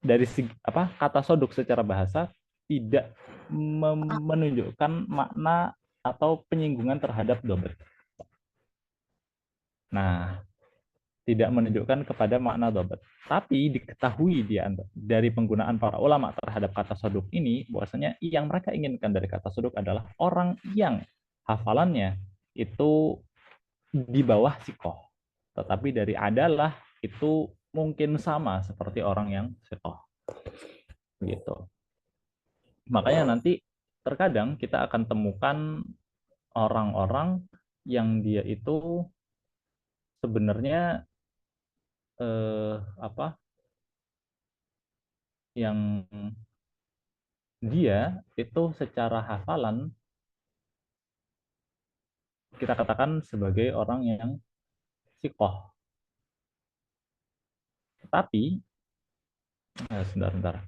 dari segi apa, kata soduk secara bahasa tidak menunjukkan makna atau penyinggungan terhadap dobet. Nah, tidak menunjukkan kepada makna dobet. Tapi diketahui dari penggunaan para ulama terhadap terhadap kata soduk ini, bahwasanya yang mereka inginkan dari kata soduk adalah orang yang hafalannya itu di bawah sikoh. Tetapi dari adalah itu mungkin sama seperti orang yang sikoh. Gitu. Makanya nanti terkadang kita akan temukan orang-orang yang dia itu sebenarnya yang dia itu secara hafalan kita katakan sebagai orang yang sikoh. Tapi sebentar.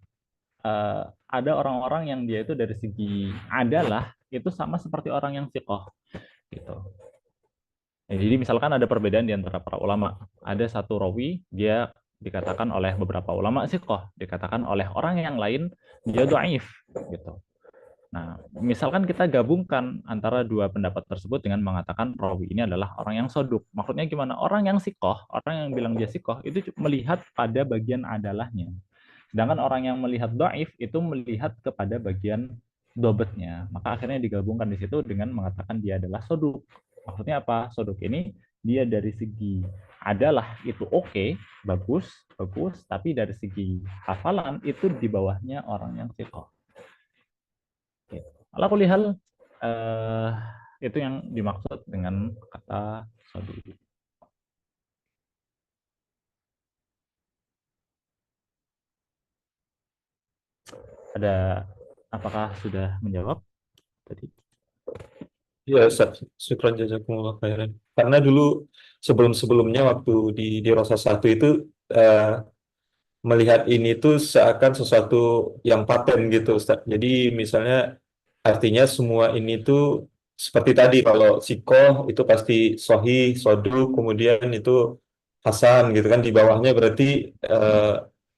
Ada orang-orang yang dia itu dari segi adalah itu sama seperti orang yang sikoh. Gitu. Jadi misalkan ada perbedaan di antara para ulama. Ada satu rawi, dia dikatakan oleh beberapa ulama sikoh, dikatakan oleh orang yang lain dia dhaif. Gitu. Nah, misalkan kita gabungkan antara dua pendapat tersebut dengan mengatakan rawi ini adalah orang yang soduk. Maksudnya gimana? Orang yang sikoh, orang yang bilang dia sikoh, itu melihat pada bagian adalahnya. Sedangkan orang yang melihat dhaif itu melihat kepada bagian dobetnya. Maka akhirnya digabungkan di situ dengan mengatakan dia adalah soduk. Maksudnya apa? Soduk ini dia dari segi adalah itu oke, bagus, tapi dari segi hafalan itu di bawahnya orang yang sikoh. Ala kulli hal, itu yang dimaksud dengan kata soduk. Apakah sudah menjawab tadi? Ya, syukran jazakumullah khairan. Karena dulu sebelum-sebelumnya waktu di Rosa 1 itu melihat ini tuh seakan sesuatu yang paten gitu, Ustaz. Jadi misalnya artinya semua ini tuh seperti tadi kalau sikoh itu pasti sohih, soduk, kemudian itu hasan gitu kan di bawahnya berarti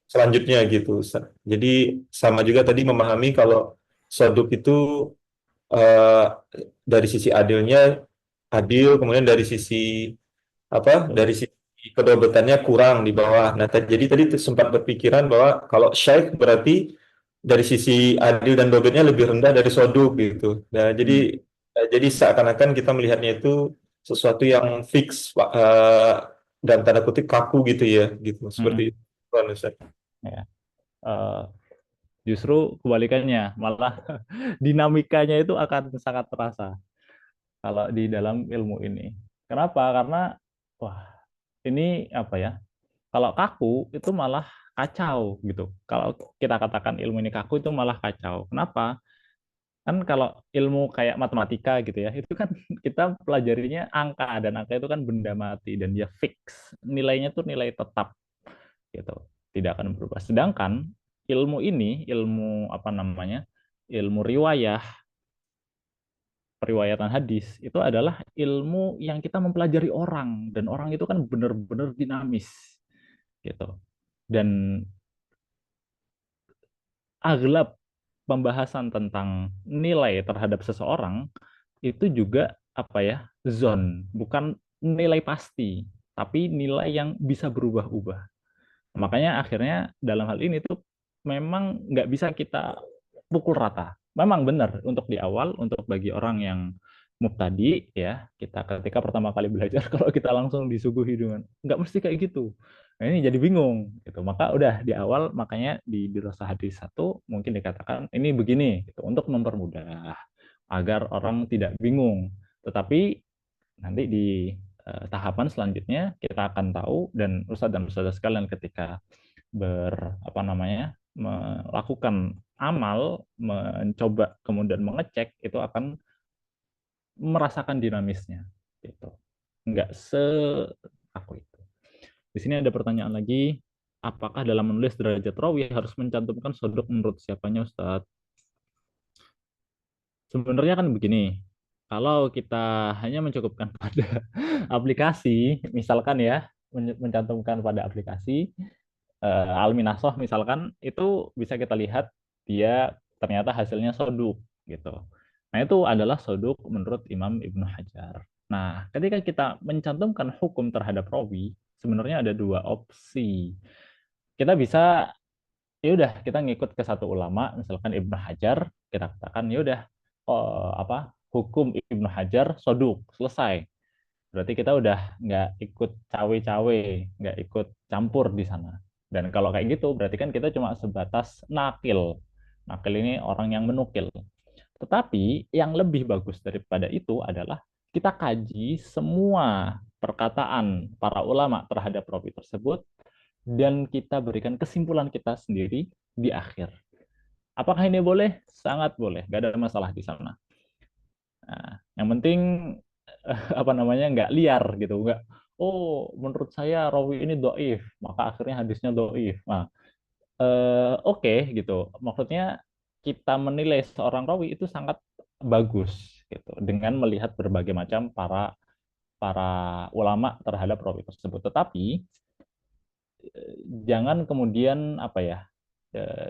selanjutnya gitu, Ustaz. Jadi sama juga tadi memahami kalau soduk itu eh, dari sisi adilnya adil, kemudian dari sisi dari sisi kedobetannya kurang di bawah. Nah, jadi tadi sempat berpikiran bahwa kalau syaikh berarti dari sisi adil dan dobetnya lebih rendah dari soduk gitu. Nah, jadi seakan-akan kita melihatnya itu sesuatu yang fix dan tanda kutip kaku gitu ya, gitu. Seperti itu. Ya. Justru kebalikannya, malah dinamikanya itu akan sangat terasa kalau di dalam ilmu ini. Kenapa? Karena wah, ini apa ya? Kalau kaku itu malah kacau gitu. Kalau kita katakan ilmu ini kaku itu malah kacau. Kenapa? Kan kalau ilmu kayak matematika gitu ya, itu kan kita pelajarinya angka, dan angka itu kan benda mati dan dia fix. Nilainya tuh nilai tetap gitu. Tidak akan berubah. Sedangkan ilmu ini, ilmu apa namanya? Ilmu riwayah, periwayatan hadis itu adalah ilmu yang kita mempelajari orang, dan orang itu kan benar-benar dinamis gitu. Dan aglab pembahasan tentang nilai terhadap seseorang itu juga apa ya, zon, bukan nilai pasti, tapi nilai yang bisa berubah-ubah. Makanya akhirnya dalam hal ini tuh memang nggak bisa kita pukul rata. Memang benar untuk di awal, untuk bagi orang yang mubtadi ya, kita ketika pertama kali belajar kalau kita langsung disuguhi dengan nggak mesti kayak gitu. Nah, ini jadi bingung gitu. Maka udah di awal, makanya di Dirasah Hadis 1 mungkin dikatakan ini begini gitu, untuk mempermudah agar orang tidak bingung. Tetapi nanti di tahapan selanjutnya kita akan tahu, dan ustadz dan ustadzah sekalian ketika melakukan amal, mencoba kemudian mengecek, itu akan merasakan dinamisnya gitu. Enggak sekaku itu. Di sini ada pertanyaan lagi, apakah dalam menulis derajat rawi harus mencantumkan sodok menurut siapanya, Ustadz? Sebenarnya kan begini, kalau kita hanya mencukupkan pada aplikasi, misalkan ya, mencantumkan pada aplikasi, Alminasoh misalkan, itu bisa kita lihat dia ternyata hasilnya soduk gitu. Nah, itu adalah soduk menurut Imam Ibnu Hajar. Nah, ketika kita mencantumkan hukum terhadap rawi, sebenarnya ada dua opsi. Kita bisa ya udah kita ngikut ke satu ulama, misalkan Ibnu Hajar, kita katakan ya udah, hukum Ibnu Hajar soduk, selesai. Berarti kita udah nggak ikut cawe-cawe, nggak ikut campur di sana. Dan kalau kayak gitu, berarti kan kita cuma sebatas nakil. Nakil ini orang yang menukil. Tetapi yang lebih bagus daripada itu adalah kita kaji semua perkataan para ulama terhadap rawi tersebut dan kita berikan kesimpulan kita sendiri di akhir. Apakah ini boleh? Sangat boleh, nggak ada masalah di sana. Nah, yang penting nggak liar gitu, nggak. Oh, menurut saya rawi ini doif, maka akhirnya hadisnya doif. Nah, oke gitu. Maksudnya kita menilai seorang rawi itu sangat bagus gitu dengan melihat berbagai macam para para ulama terhadap rawi tersebut. Tetapi jangan kemudian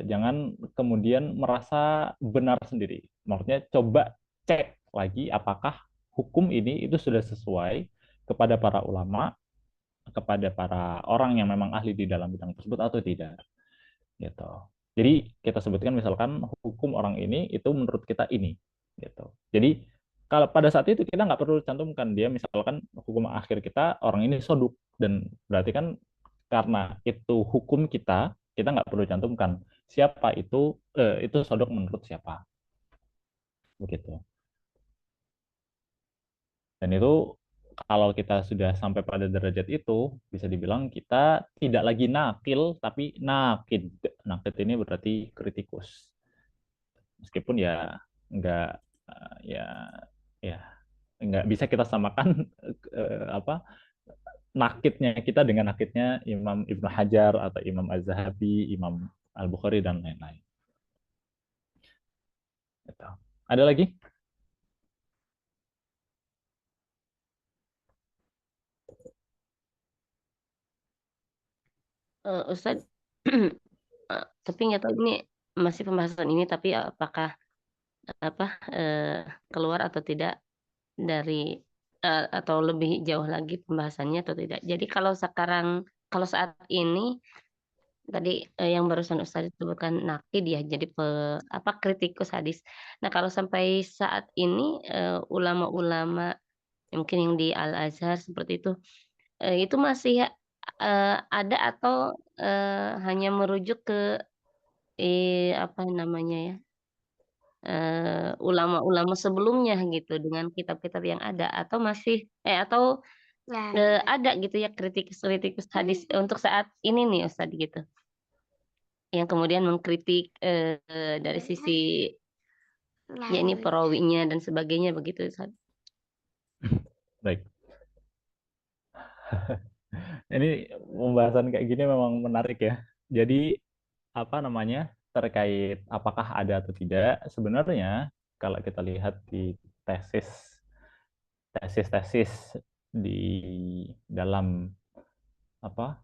jangan kemudian merasa benar sendiri. Maksudnya coba cek lagi apakah hukum ini itu sudah sesuai kepada para ulama, kepada para orang yang memang ahli di dalam bidang tersebut atau tidak. Gitu. Jadi kita sebutkan misalkan hukum orang ini itu menurut kita ini, gitu. Jadi kalau pada saat itu kita nggak perlu cantumkan dia misalkan hukum akhir kita orang ini soduk dan berarti kan karena itu hukum kita nggak perlu cantumkan siapa itu sodok menurut siapa, begitu. Dan itu kalau kita sudah sampai pada derajat itu, bisa dibilang kita tidak lagi nakil, tapi nakid. Nakid ini berarti kritikus. Meskipun ya nggak ya ya nggak bisa kita samakan apa nakidnya kita dengan nakidnya Imam Ibnu Hajar atau Imam Az-Zahabi, Imam Al-Bukhari dan lain-lain. Gitu. Ada lagi? Ustadz, tapi nggak tahu ini masih pembahasan ini, tapi apakah keluar atau tidak dari atau lebih jauh lagi pembahasannya atau tidak. Jadi kalau saat ini tadi yang barusan Ustadz sebutkan nakid ya, jadi kritikus hadis. Nah, kalau sampai saat ini ulama-ulama mungkin yang di Al Azhar seperti itu masih ada atau hanya merujuk ke apa namanya ya, ulama-ulama sebelumnya gitu dengan kitab-kitab yang ada atau masih atau ada gitu ya kritikus-kritikus hadis untuk saat ini nih Ustadz gitu, yang kemudian mengkritik dari sisi ya ini perawinya dan sebagainya begitu Ustadz. Baik. Ini pembahasan kayak gini memang menarik ya. Jadi terkait apakah ada atau tidak, sebenarnya kalau kita lihat di tesis di dalam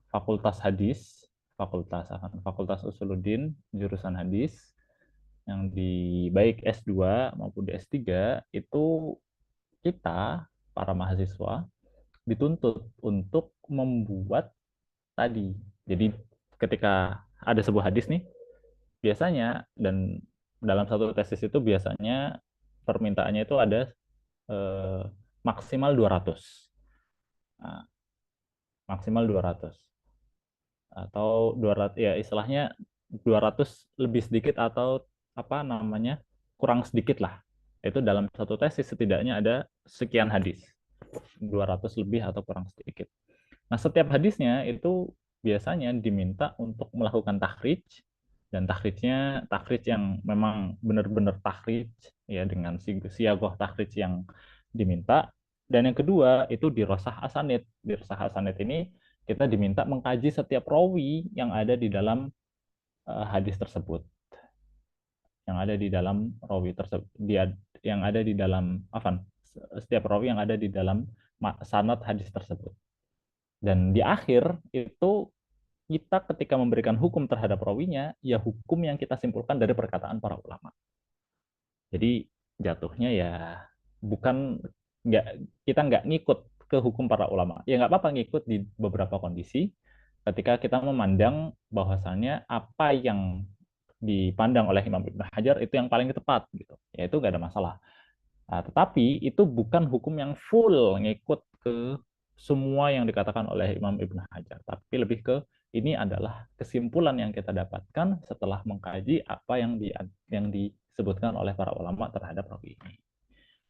fakultas hadis, fakultas Usuluddin jurusan hadis yang di baik S2 maupun di S3 itu kita para mahasiswa dituntut untuk membuat tadi. Jadi ketika ada sebuah hadis nih, biasanya dan dalam satu tesis itu biasanya permintaannya itu ada maksimal 200. Nah, maksimal 200 atau 200 ya istilahnya 200 lebih sedikit atau kurang sedikit lah. Itu dalam satu tesis setidaknya ada sekian hadis. 200 lebih atau kurang sedikit. Nah, setiap hadisnya itu biasanya diminta untuk melakukan takhrij dan takhrij yang memang benar-benar takhrij ya dengan siagoh takhrij yang diminta. Dan yang kedua itu dirosah asanid. Dirosah asanid ini kita diminta mengkaji setiap rawi yang ada di dalam hadis tersebut. Yang ada di dalam rawi tersebut, yang ada di dalam setiap rawi yang ada di dalam sanad hadis tersebut. Dan di akhir itu kita ketika memberikan hukum terhadap rawinya, ya hukum yang kita simpulkan dari perkataan para ulama. Jadi jatuhnya ya kita nggak ngikut ke hukum para ulama. Ya nggak apa-apa ngikut di beberapa kondisi, ketika kita memandang bahwasannya apa yang dipandang oleh Imam Ibnu Hajar itu yang paling tepat gitu, ya itu nggak ada masalah. Nah, tetapi itu bukan hukum yang full ngikut ke semua yang dikatakan oleh Imam Ibnu Hajar, tapi lebih ke ini adalah kesimpulan yang kita dapatkan setelah mengkaji apa yang disebutkan oleh para ulama terhadap rawi ini.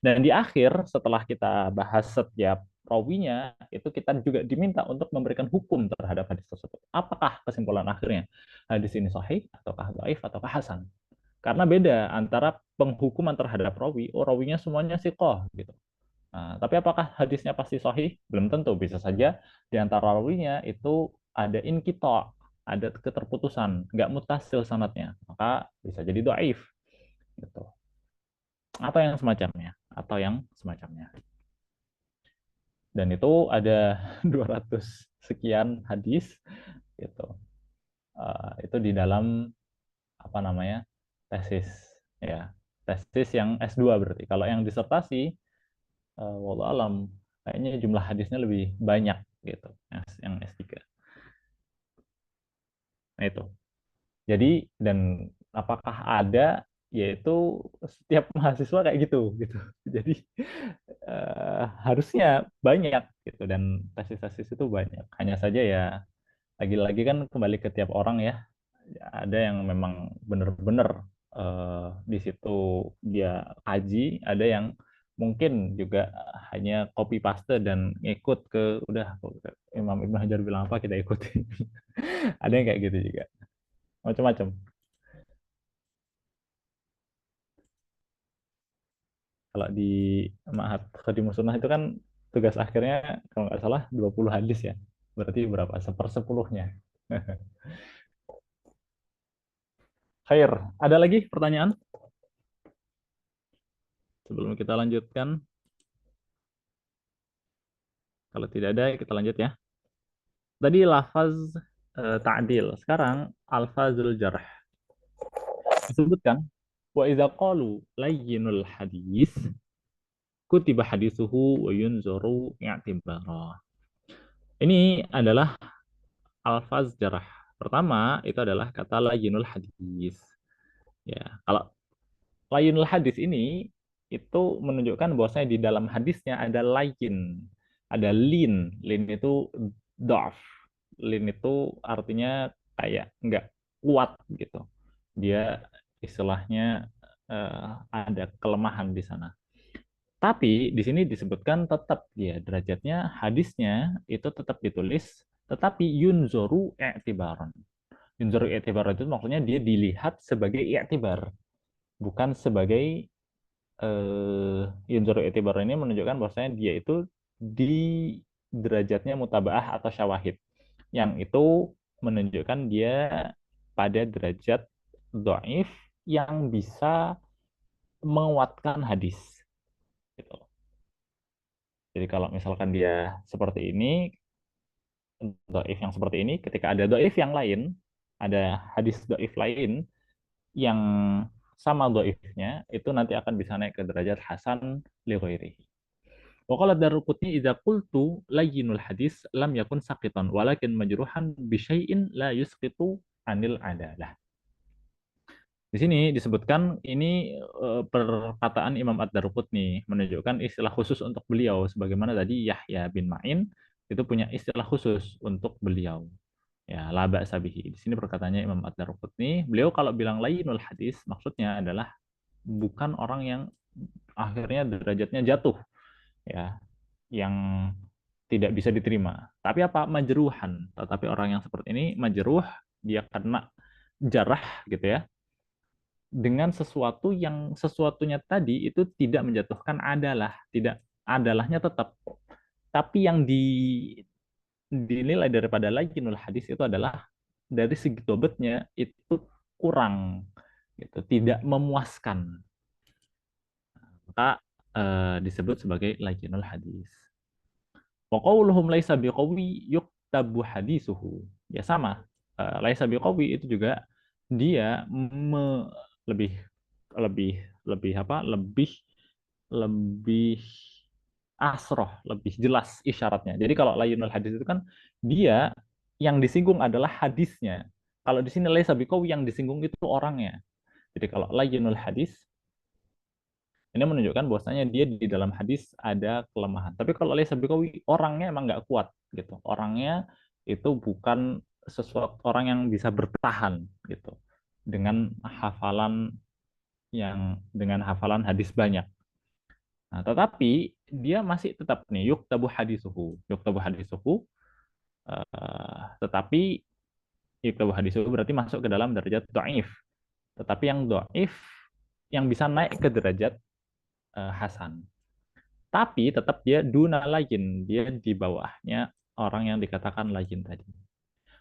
Dan di akhir setelah kita bahas setiap rawinya, itu kita juga diminta untuk memberikan hukum terhadap hadis tersebut. Apakah kesimpulan akhirnya? Hadis ini sahih ataukah dhaif ataukah hasan? Karena beda antara penghukuman terhadap rawi, oh rawinya semuanya siqah gitu. Nah, tapi apakah hadisnya pasti sahih? Belum tentu. Bisa saja di antara rawinya itu ada inqita', ada keterputusan, nggak mutasil sanadnya. Maka bisa jadi dhaif gitu. Atau yang semacamnya, atau yang semacamnya. Dan itu ada 200 sekian hadis gitu. Itu di dalam apa namanya? Tesis ya. Tesis yang S2 berarti. Kalau yang disertasi wallahu alam kayaknya jumlah hadisnya lebih banyak gitu yang S3. Nah itu. Jadi dan apakah ada yaitu setiap mahasiswa kayak gitu gitu. Jadi harusnya banyak gitu dan tesis-tesis itu banyak. Hanya saja ya lagi-lagi kan kembali ke tiap orang ya. Ada yang memang benar-benar di situ dia kaji, ada yang mungkin juga hanya copy paste dan ngikut ke udah Imam Ibnu Hajar bilang apa kita ikutin. Ada yang kayak gitu juga. Macam-macam. Kalau di Ma'had Khadimus Sunnah itu kan tugas akhirnya kalau nggak salah 20 hadis ya. Berarti berapa? Sepersepuluhnya. Khair. Ada lagi pertanyaan? Sebelum kita lanjutkan. Kalau tidak ada, kita lanjut ya. Tadi lafaz ta'dil. Sekarang alfazul jarh. Disebutkan wa idza qalu layyinul hadis kutiba hadisuhu wa yunzaru i'tibara. Ini adalah alfaz jarh. Pertama itu adalah kata layyinul hadis. Ya, kalau layyinul hadis ini itu menunjukkan bahwasanya di dalam hadisnya ada layyin, ada lin. Lin itu da'af. Lin itu artinya kayak nggak kuat gitu. Dia istilahnya ada kelemahan di sana. Tapi di sini disebutkan tetap dia derajatnya hadisnya itu tetap ditulis, tetapi yunzoru i'tibaran. Yunzoru i'tibaran itu maksudnya dia dilihat sebagai i'tibar, bukan sebagai yunzoru i'tibar ini menunjukkan bahwasanya dia itu di derajatnya mutabaah atau syawahid. Yang itu menunjukkan dia pada derajat dhaif yang bisa menguatkan hadis. Gitu. Jadi kalau misalkan dia seperti ini, dhaif yang seperti ini, ketika ada dhaif yang lain, ada hadis dhaif lain yang sama dhaifnya, itu nanti akan bisa naik ke derajat hasan li ghairihi. Wa qala Daruqutni idza qultu layyinul hadis lam yakun saqitan walakin majruhan bi syai'in la yusqitu anil adalah. Di sini disebutkan ini perkataan Imam Ad-Daruqutni menunjukkan istilah khusus untuk beliau sebagaimana tadi Yahya bin Ma'in itu punya istilah khusus untuk beliau. Ya, la ba'sa bihi. Di sini perkataannya Imam Ad-Daruqutni, beliau kalau bilang layyinul hadis maksudnya adalah bukan orang yang akhirnya derajatnya jatuh ya, yang tidak bisa diterima. Tapi apa? Majruhan. Tetapi orang yang seperti ini majruh, dia kena jarah gitu ya dengan sesuatu yang sesuatunya tadi itu tidak menjatuhkan adalah, tidak adalahnya tetap. Tapi yang dinilai daripada layyinul hadis itu adalah dari segi dobetnya itu kurang, gitu, tidak memuaskan. Maka disebut sebagai layyinul hadis. Wa qauluhum laisa biqawi yuktabu hadisuhu. Ya sama. Laisa biqawi itu juga dia lebih lebih lebih apa? Lebih asroh, lebih jelas isyaratnya. Jadi kalau layyinul hadis itu kan dia yang disinggung adalah hadisnya. Kalau di sini laisa biqawi, yang disinggung itu orangnya. Jadi kalau layyinul hadis, ini menunjukkan bahwasanya dia di dalam hadis ada kelemahan. Tapi kalau laisa biqawi, orangnya emang nggak kuat gitu. Orangnya itu bukan sesuatu orang yang bisa bertahan gitu dengan hafalan hadis banyak. Nah, tetapi dia masih tetap nih yuktabu hadisuhu. Yuktabu hadisuhu, tetapi yuktabu hadisuhu berarti masuk ke dalam derajat dhaif. Tetapi yang dhaif yang bisa naik ke derajat hasan. Tapi tetap dia duna layin, dia di bawahnya orang yang dikatakan layin tadi.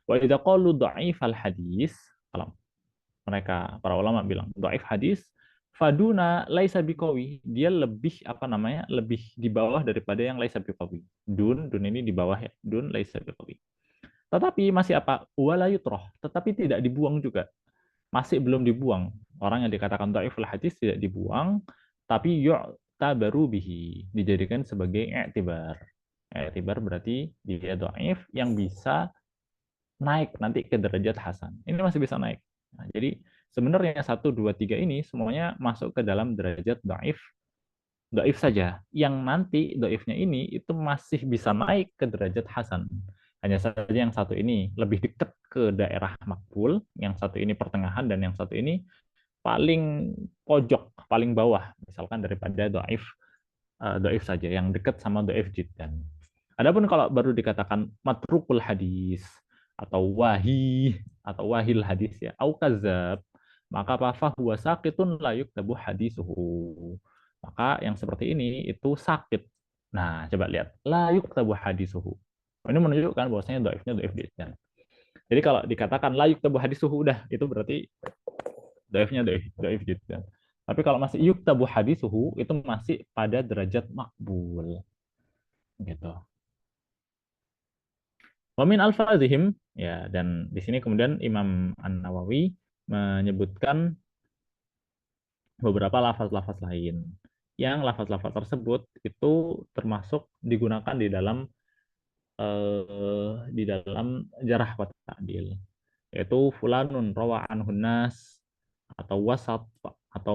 Wa idza qalu dhaifal hadis, kalau mereka para ulama bilang dhaif hadis, faduna laisa biqawi, dia lebih lebih di bawah daripada yang laisa biqawi. Dun ini di bawah ya, dun laisa biqawi. Tetapi masih apa? Wala yutroh, tetapi tidak dibuang juga. Masih belum dibuang. Orang yang dikatakan dhaiful hadis tidak dibuang, tapi yu'tabaru bihi, dijadikan sebagai i'tibar. I'tibar berarti dia dhaif yang bisa naik nanti ke derajat hasan. Ini masih bisa naik. Nah, jadi sebenarnya 1, 2, 3 ini semuanya masuk ke dalam derajat dhaif saja. Yang nanti dhaifnya ini itu masih bisa naik ke derajat hasan. Hanya saja yang satu ini lebih dekat ke daerah makbul, yang satu ini pertengahan, dan yang satu ini paling pojok, paling bawah, misalkan daripada dhaif saja, yang dekat sama dhaif jiddan. Adapun kalau baru dikatakan matrukul hadis atau wahil hadis ya, au kadzab, maka fahuwa saqitun la yuktabu hadisuhu. Maka yang seperti ini itu sakit. Nah, coba lihat, la yuktabu hadisuhu. Ini menunjukkan bahwasanya dhaifnya dhaif jiddan. Jadi kalau dikatakan la yuktabu hadisuhu, udah itu berarti dhaifnya dhaif jiddan. Tapi kalau masih yuktabu hadisuhu, itu masih pada derajat makbul. Gitu. Wa min alfazihim, ya, dan di sini kemudian Imam An-Nawawi menyebutkan beberapa lafaz-lafaz lain. Yang lafaz-lafaz tersebut itu termasuk digunakan di dalam jarh wa ta'dil, yaitu fulanun rawa anhun nas, atau wasat, atau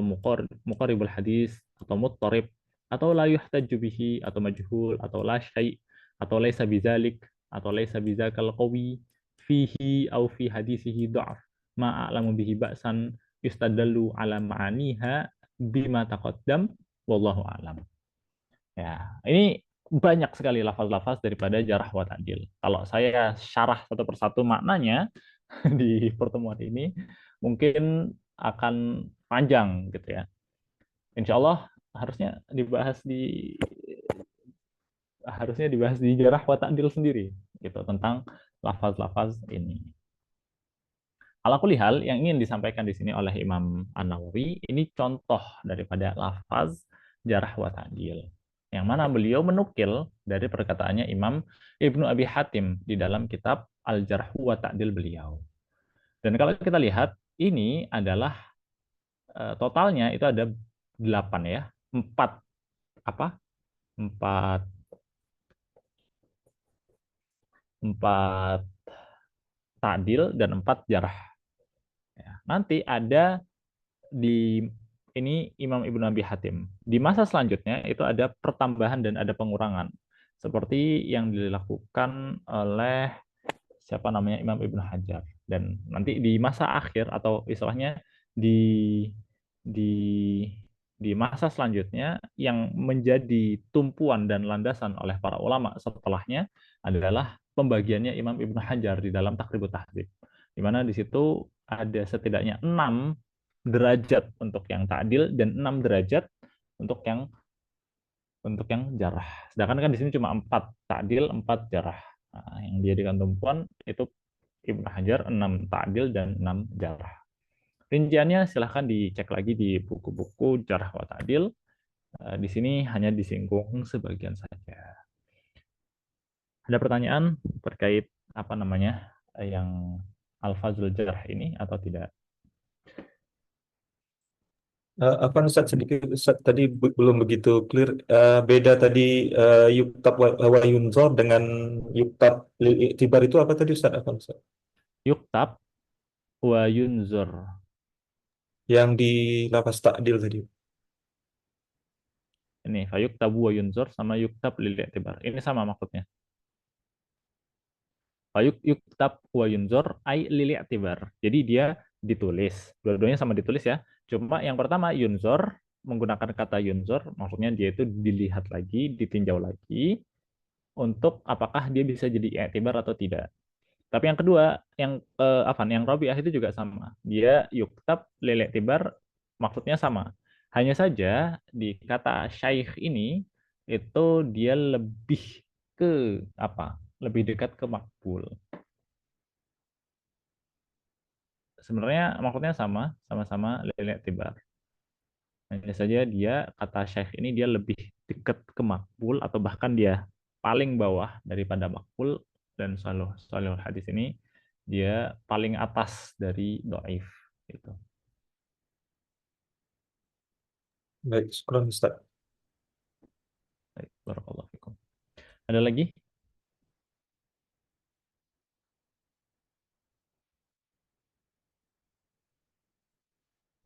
muqarribul hadis, atau muttarib, atau la yuhtaju bihi, atau majhul, atau la syai', atau laisa bidzalik, atau laisa bidzakal qawi fihi au fi hadisihi dha'f ma a'lamu bihi ba'san yustadallu ala ma'aniha bima taqaddam wallahu a'lam. Ya, ini banyak sekali lafaz-lafaz daripada jarh wa ta'dil. Kalau saya syarah satu persatu maknanya di pertemuan ini mungkin akan panjang gitu ya. Insya Allah harusnya dibahas di jarh wa ta'dil sendiri gitu tentang lafaz-lafaz ini. Ala kulli hal, yang ingin disampaikan di sini oleh Imam An-Nawawi ini contoh daripada lafaz jarh wa ta'dil, yang mana beliau menukil dari perkataannya Imam Ibnu Abi Hatim di dalam kitab Al-Jarh wa Ta'dil beliau. Dan kalau kita lihat, ini adalah totalnya itu ada 8 ya. 4 ta'dil dan 4 jarh. Ya, nanti ada di ini Imam Ibnu Abi Hatim. Di masa selanjutnya itu ada pertambahan dan ada pengurangan. Seperti yang dilakukan oleh Imam Ibnu Hajar. Dan nanti di masa akhir atau istilahnya di masa selanjutnya yang menjadi tumpuan dan landasan oleh para ulama setelahnya adalah pembagiannya Imam Ibnu Hajar di dalam Taqribut Tahdzib. Di mana di situ ada setidaknya 6 derajat untuk yang ta'dil dan 6 derajat untuk yang jarah. Sedangkan kan di sini cuma 4 ta'dil, 4 jarah. Nah, yang dijadikan tumpuan itu Ibnu Hajar 6 ta'dil dan 6 jarah. Rinciannya silahkan dicek lagi di buku-buku jarah wa ta'dil. Di sini hanya disinggung sebagian saja. Ada pertanyaan terkait yang alfazul jarh ini atau tidak? Apa Ustaz sedikit Ustaz tadi belum begitu clear. Beda tadi yuktab wa yunzor dengan yuktab lil iktibar itu apa tadi Ustaz? Apa Ustaz? Yuktab wa yunzur. Yang di lafaz takdil tadi. Ini fayuktabu wa yunzur sama yuktab lil i'tibar. Ini sama maksudnya. Yuktab wa yunzur ay lil i'tibar. Jadi dia ditulis. Dua-duanya sama ditulis ya. Cuma yang pertama yunzur menggunakan kata yunzur, maksudnya dia itu dilihat lagi, ditinjau lagi untuk apakah dia bisa jadi i'tibar atau tidak. Tapi yang kedua, yang Rabi'ah itu juga sama. Dia yuktab lil i'tibar maksudnya sama. Hanya saja di kata syaikh ini itu dia lebih ke apa? Lebih dekat ke makbul. Sebenarnya maksudnya sama, sama-sama lil i'tibar. Hanya saja dia kata syekh ini dia lebih dekat ke makbul atau bahkan dia paling bawah daripada makbul, dan salihul hadis ini dia paling atas dari do'if gitu. Baik, syukran Ustaz. Baik, barakallahu fikum. Ada lagi?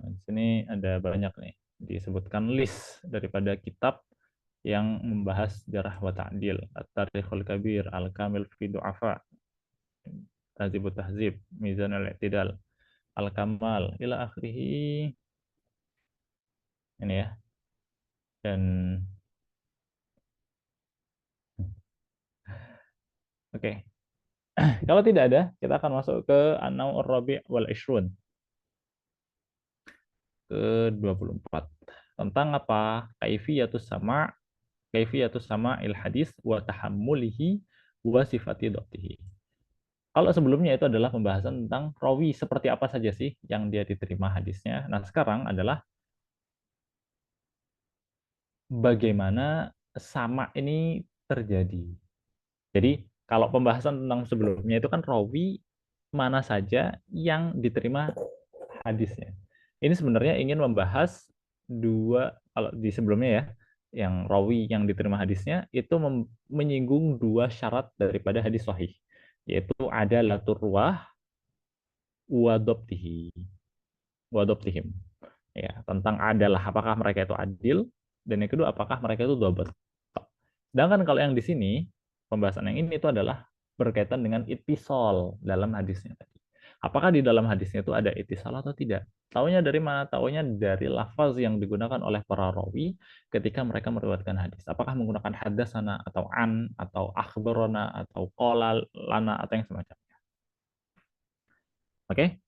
Nah, di sini ada banyak nih disebutkan list daripada kitab yang membahas jarah wa ta'dil, At-Tarikhul Kabir, Al-Kamil fi Du'afa, Tahzibut Tahzib, Mizan al-I'tidal, Al-Kamal, ila akhirih. Ini ya. Dan oke. Kalau tidak ada, kita akan masuk ke An-Naw' ar-Rabi' wal Ishrun. Ke-24. Tentang apa? Kaifiyatus sama il hadis wa tahammulihi wa sifati dhabtihi. Kalau sebelumnya itu adalah pembahasan tentang rawi seperti apa saja sih yang dia diterima hadisnya. Nah, sekarang adalah bagaimana sama ini terjadi. Jadi, kalau pembahasan tentang sebelumnya itu kan rawi mana saja yang diterima hadisnya. Ini sebenarnya ingin membahas kalau di sebelumnya ya, yang rawi yang diterima hadisnya itu menyinggung dua syarat daripada hadis sahih, yaitu ada laturwah wadobtihim. Ya, tentang adalah apakah mereka itu adil, dan yang kedua apakah mereka itu dhabt. Sedangkan kalau yang di sini, pembahasan yang ini itu adalah berkaitan dengan ittisal dalam hadisnya tadi. Apakah di dalam hadisnya itu ada ittisal atau tidak? Taunya dari mana? Taunya dari lafaz yang digunakan oleh para rawi ketika mereka meriwayatkan hadis. Apakah menggunakan hadasana atau an atau akhbarana atau qala lana atau yang semacamnya. Oke?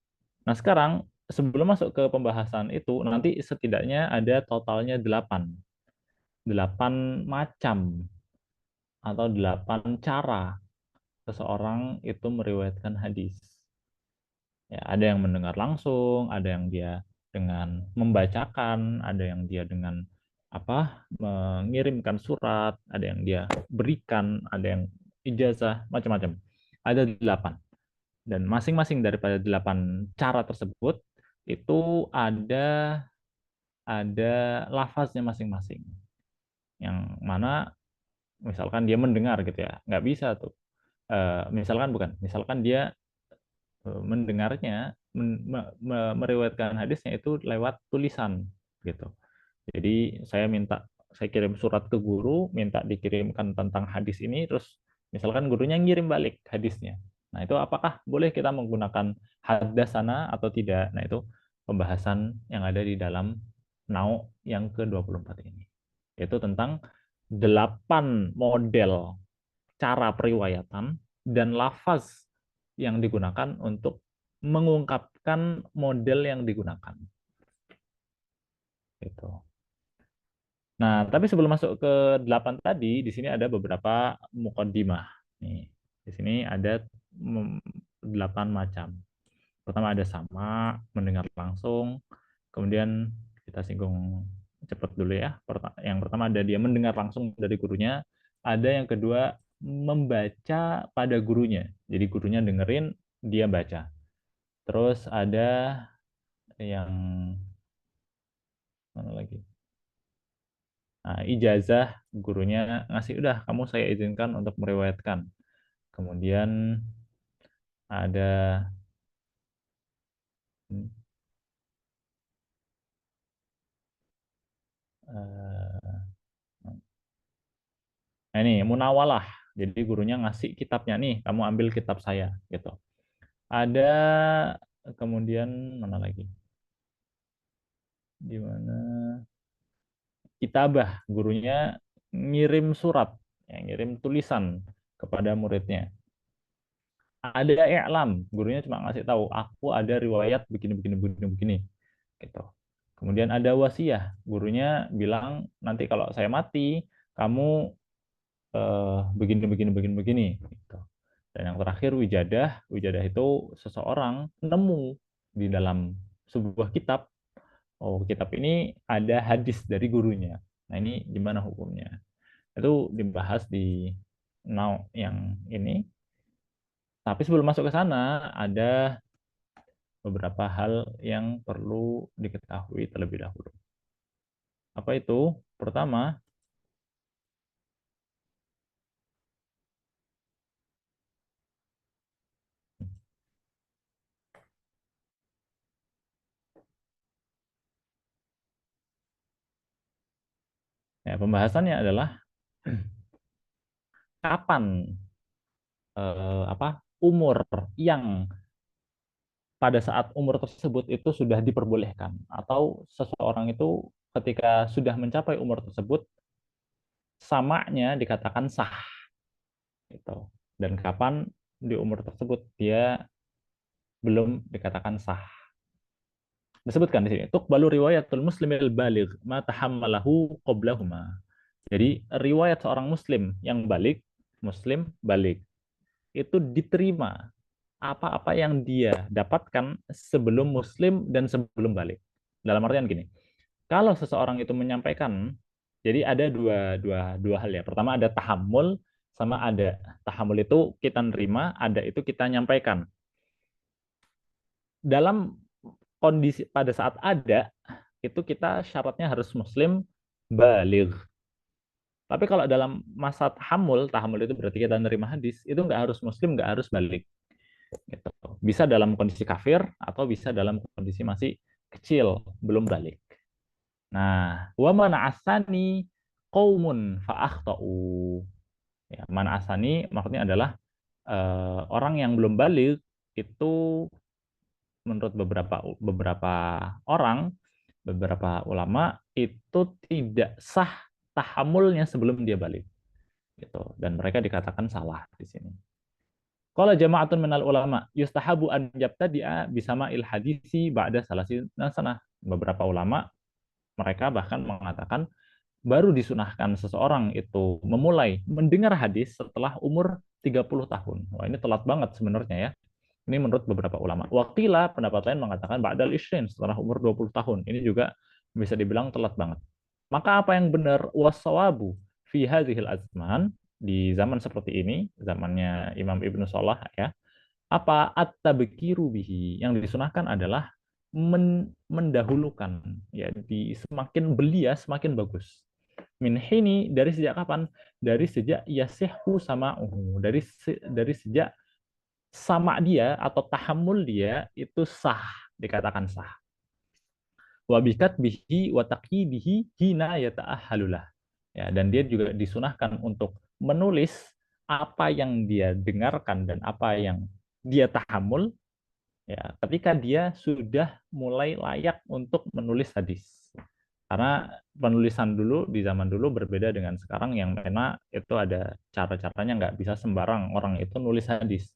Nah, sekarang sebelum masuk ke pembahasan itu, nanti setidaknya ada totalnya 8. 8 macam atau 8 cara seseorang itu meriwayatkan hadis. Ya, ada yang mendengar langsung, ada yang dia dengan membacakan, ada yang dia dengan mengirimkan surat, ada yang dia berikan, ada yang ijazah, macam-macam. Ada 8. Dan masing-masing daripada 8 cara tersebut itu ada lafaznya masing-masing. Yang mana misalkan dia mendengar gitu ya, nggak bisa tuh. Misalkan dia mendengarnya, meriwayatkan hadisnya itu lewat tulisan gitu. Jadi saya kirim surat ke guru, minta dikirimkan tentang hadis ini, terus misalkan gurunya ngirim balik hadisnya. Nah, itu apakah boleh kita menggunakan hadasana atau tidak? Nah, itu pembahasan yang ada di dalam Nau yang ke-24 ini. Yaitu tentang 8 model cara periwayatan dan lafaz yang digunakan untuk mengungkapkan model yang digunakan. Gitu. Nah, tapi sebelum masuk ke 8 tadi, di sini ada beberapa muqaddimah. Nih, di sini ada 8 macam. Pertama ada sama, mendengar langsung. Kemudian kita singgung cepat dulu ya. Yang pertama ada dia mendengar langsung dari gurunya. Ada yang kedua membaca pada gurunya. Jadi gurunya dengerin, dia baca. Terus ada yang mana lagi? Nah, ijazah gurunya ngasih, udah kamu saya izinkan untuk meriwayatkan. Kemudian ada eh, nah ini munawalah. Jadi gurunya ngasih kitabnya nih, kamu ambil kitab saya gitu. Ada kemudian mana lagi? Di mana? Kitabah, gurunya ngirim surat, ya, ngirim tulisan kepada muridnya. Ada i'lam, gurunya cuma ngasih tahu, aku ada riwayat begini begini begini begini gitu. Kemudian ada wasiah, gurunya bilang nanti kalau saya mati kamu begini begini begini begini gitu. Dan yang terakhir wijadah, wijadah itu seseorang nemu di dalam sebuah kitab, oh kitab ini ada hadis dari gurunya. Nah ini gimana hukumnya? Itu dibahas di now yang ini. Tapi sebelum masuk ke sana, ada beberapa hal yang perlu diketahui terlebih dahulu. Apa itu? Pertama, ya, pembahasannya adalah kapan umur yang pada saat umur tersebut itu sudah diperbolehkan, atau seseorang itu ketika sudah mencapai umur tersebut samanya dikatakan sah gitu. Dan kapan di umur tersebut dia belum dikatakan sah. Disebutkan di sini, tuqbalu riwayatul muslimil baligh ma tahammalahu qablahuma. Jadi riwayat seorang muslim yang balik, muslim balik, itu diterima apa-apa yang dia dapatkan sebelum muslim dan sebelum balik. Dalam artian gini, kalau seseorang itu menyampaikan, jadi ada dua hal ya. Pertama ada tahammul, sama ada. Tahammul itu kita nerima, ada itu kita nyampaikan. Dalam kondisi pada saat ada, itu kita syaratnya harus muslim baligh. Tapi kalau dalam masa tahammul itu berarti kita nerima hadis, itu nggak harus muslim, nggak harus balik. Gitu. Bisa dalam kondisi kafir atau bisa dalam kondisi masih kecil, belum balik. Nah, wa man asani qaumun fa akhtau. Ya, man asani maksudnya adalah orang yang belum balik itu menurut beberapa orang, beberapa ulama itu tidak sah tahamulnya sebelum dia balik. Gitu. Dan mereka dikatakan salah di sini. Qala jama'atun minal ulama yustahabu an yabtadi'a bisama'il hadisi ba'da salasin sanah. Beberapa ulama mereka bahkan mengatakan baru disunahkan seseorang itu memulai mendengar hadis setelah umur 30 tahun. Wah, ini telat banget sebenarnya ya. Ini menurut beberapa ulama. Wakila pendapat lain mengatakan ba'dal isrin setelah umur 20 tahun. Ini juga bisa dibilang telat banget. Maka apa yang benar wasawabu fi hadhil azman, di zaman seperti ini, zamannya Imam Ibnu Salah ya, apa at-tabkiru bihi, yang disunahkan adalah mendahulukan, ya, di semakin belia semakin bagus. Min hini, dari sejak kapan? Dari sejak yasihhu sama'uhu, dari sejak sama dia atau tahammul dia itu sah, dikatakan sah. Wabikat bihi wataqidihi hina yata'ahalulah. Ya, dan dia juga disunahkan untuk menulis apa yang dia dengarkan dan apa yang dia tahammul ya ketika dia sudah mulai layak untuk menulis hadis. Karena penulisan dulu di zaman dulu berbeda dengan sekarang yang memang itu ada cara-caranya, nggak bisa sembarang orang itu nulis hadis.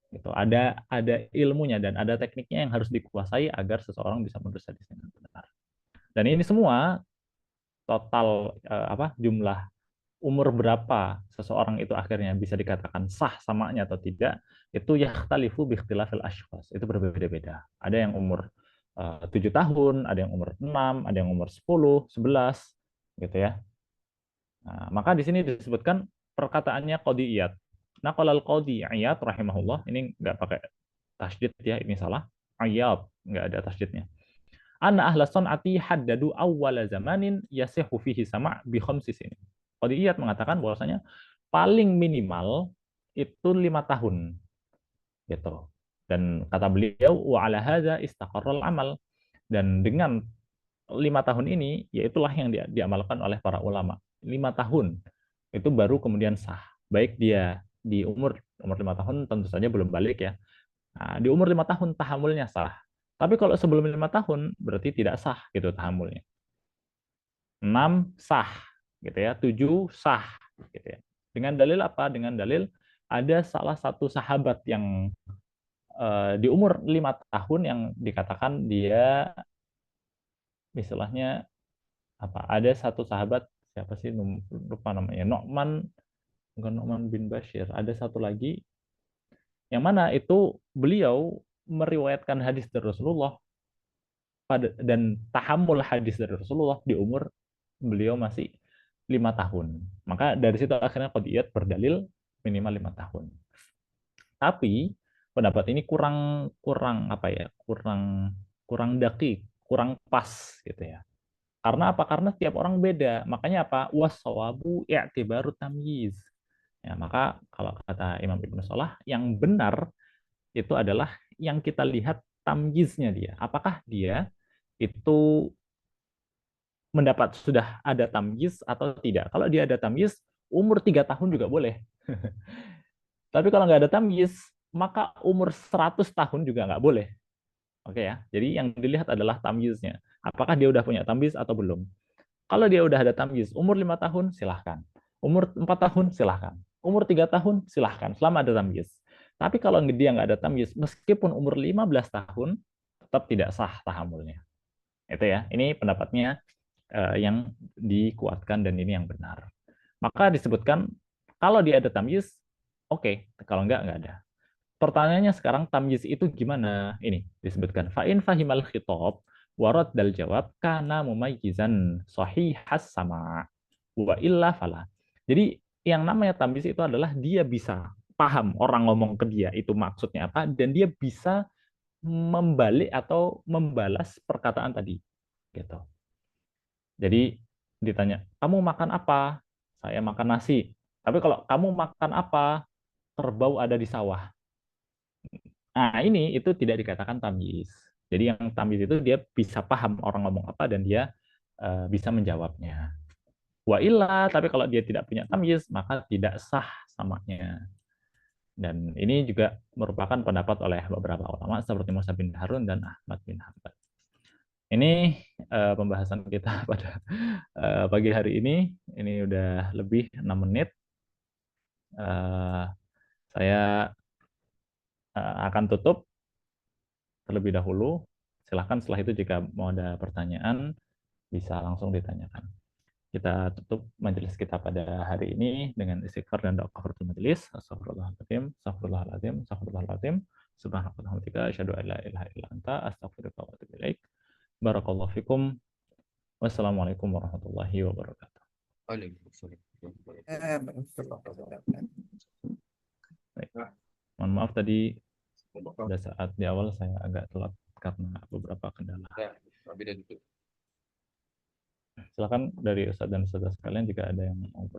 Gitu. Ada ilmunya dan ada tekniknya yang harus dikuasai agar seseorang bisa menulis hadis dengan benar. Dan ini semua total jumlah umur berapa seseorang itu akhirnya bisa dikatakan sah samanya atau tidak, itu yakhtalifu biikhtilafil asykhas. Itu berbeda-beda. Ada yang umur 7 tahun, ada yang umur 6, ada yang umur 10, 11 gitu ya. Nah, maka di sini disebutkan perkataannya Qadhi Iyad. Nah, kalau Qadhi Iyad rahimahullah, ini nggak pakai tasydid ya, ini salah. Iyad, nggak ada tasydidnya. Anna ahla sun'ati haddadu awwala zamanin yasihu fihi sama' bi khamsi sinin. Qadiyat mengatakan bahwasanya paling minimal itu 5 tahun gitu. Dan kata beliau wa ala hadza istaqarral amal, dan dengan 5 tahun ini yaitulah yang diamalkan oleh para ulama. 5 tahun itu baru kemudian sah. Baik dia di umur 5 tahun tentu saja belum balik ya. Nah, di umur 5 tahun tahamulnya sah. Tapi kalau sebelum 5 tahun berarti tidak sah gitu tahamulnya. 6 sah gitu ya, 7 sah gitu ya. Dengan dalil apa? Dengan dalil ada salah satu sahabat yang di umur 5 tahun yang dikatakan dia istilahnya apa? Ada satu sahabat, siapa sih lupa namanya, Nu'man, bukan Nu'man bin Bashir, ada satu lagi yang mana itu beliau meriwayatkan hadis dari Rasulullah dan tahammul hadis dari Rasulullah di umur beliau masih 5 tahun. Maka dari situ akhirnya qadiyat berdalil minimal 5 tahun. Tapi pendapat ini kurang kurang apa ya? Kurang dakik, kurang pas gitu ya. Karena apa? Karena tiap orang beda. Makanya apa? Was-shawabu i'tibaru tamyiz. Ya, maka kalau kata Imam Ibnu Salah, yang benar itu adalah yang kita lihat tamyiznya dia. Apakah dia itu mendapat sudah ada tamyiz atau tidak. Kalau dia ada tamyiz, umur 3 tahun juga boleh. Tapi kalau nggak ada tamyiz, maka umur 100 tahun juga nggak boleh. Oke ya. Jadi yang dilihat adalah tamyiznya. Apakah dia udah punya tamyiz atau belum? Kalau dia udah ada tamyiz, umur 5 tahun silahkan. Umur 4 tahun silahkan. Umur 3 tahun silahkan, selama ada tamyiz. Tapi kalau dia nggak ada tamyiz, meskipun umur 15 tahun, tetap tidak sah tahamulnya. Itu ya. Ini pendapatnya yang dikuatkan dan ini yang benar. Maka disebutkan kalau dia ada tamyiz, oke. Kalau enggak ada. Pertanyaannya sekarang tamyiz itu gimana? Ini disebutkan fa'in fahimal khitab warad dal jawab kana mumayyizan sahihas sama wa illa fala. Jadi yang namanya tamyiz itu adalah dia bisa paham orang ngomong ke dia itu maksudnya apa dan dia bisa membalik atau membalas perkataan tadi gitu. Jadi ditanya, "Kamu makan apa?" "Saya makan nasi." Tapi kalau kamu makan apa? Kerbau ada di sawah. Nah, ini itu tidak dikatakan tamyiz. Jadi yang tamyiz itu dia bisa paham orang ngomong apa dan dia bisa menjawabnya. Wa illa, tapi kalau dia tidak punya tamyiz, maka tidak sah samanya. Dan ini juga merupakan pendapat oleh beberapa ulama seperti Musa bin Harun dan Ahmad bin Hanbal. Ini pembahasan kita pada pagi hari ini. Ini udah lebih 6 menit. Saya akan tutup terlebih dahulu. Silahkan setelah itu jika mau ada pertanyaan, bisa langsung ditanyakan. Kita tutup majelis kita pada hari ini dengan istighfar dan doa kafaratul majelis. Astagfirullahaladzim, astagfirullahaladzim, astagfirullahaladzim. Subhanakallahumma asyhadu an la ilaha illa anta astaghfiruka wa atubu ilaik. Barakallahu fikum. Wassalamualaikum warahmatullahi wabarakatuh. Waalaikumsalam. Baik. Mohon maaf tadi pada saat di awal saya agak telat karena beberapa kendala. Silakan dari Ustadz dan Ustadzah sekalian jika ada yang mau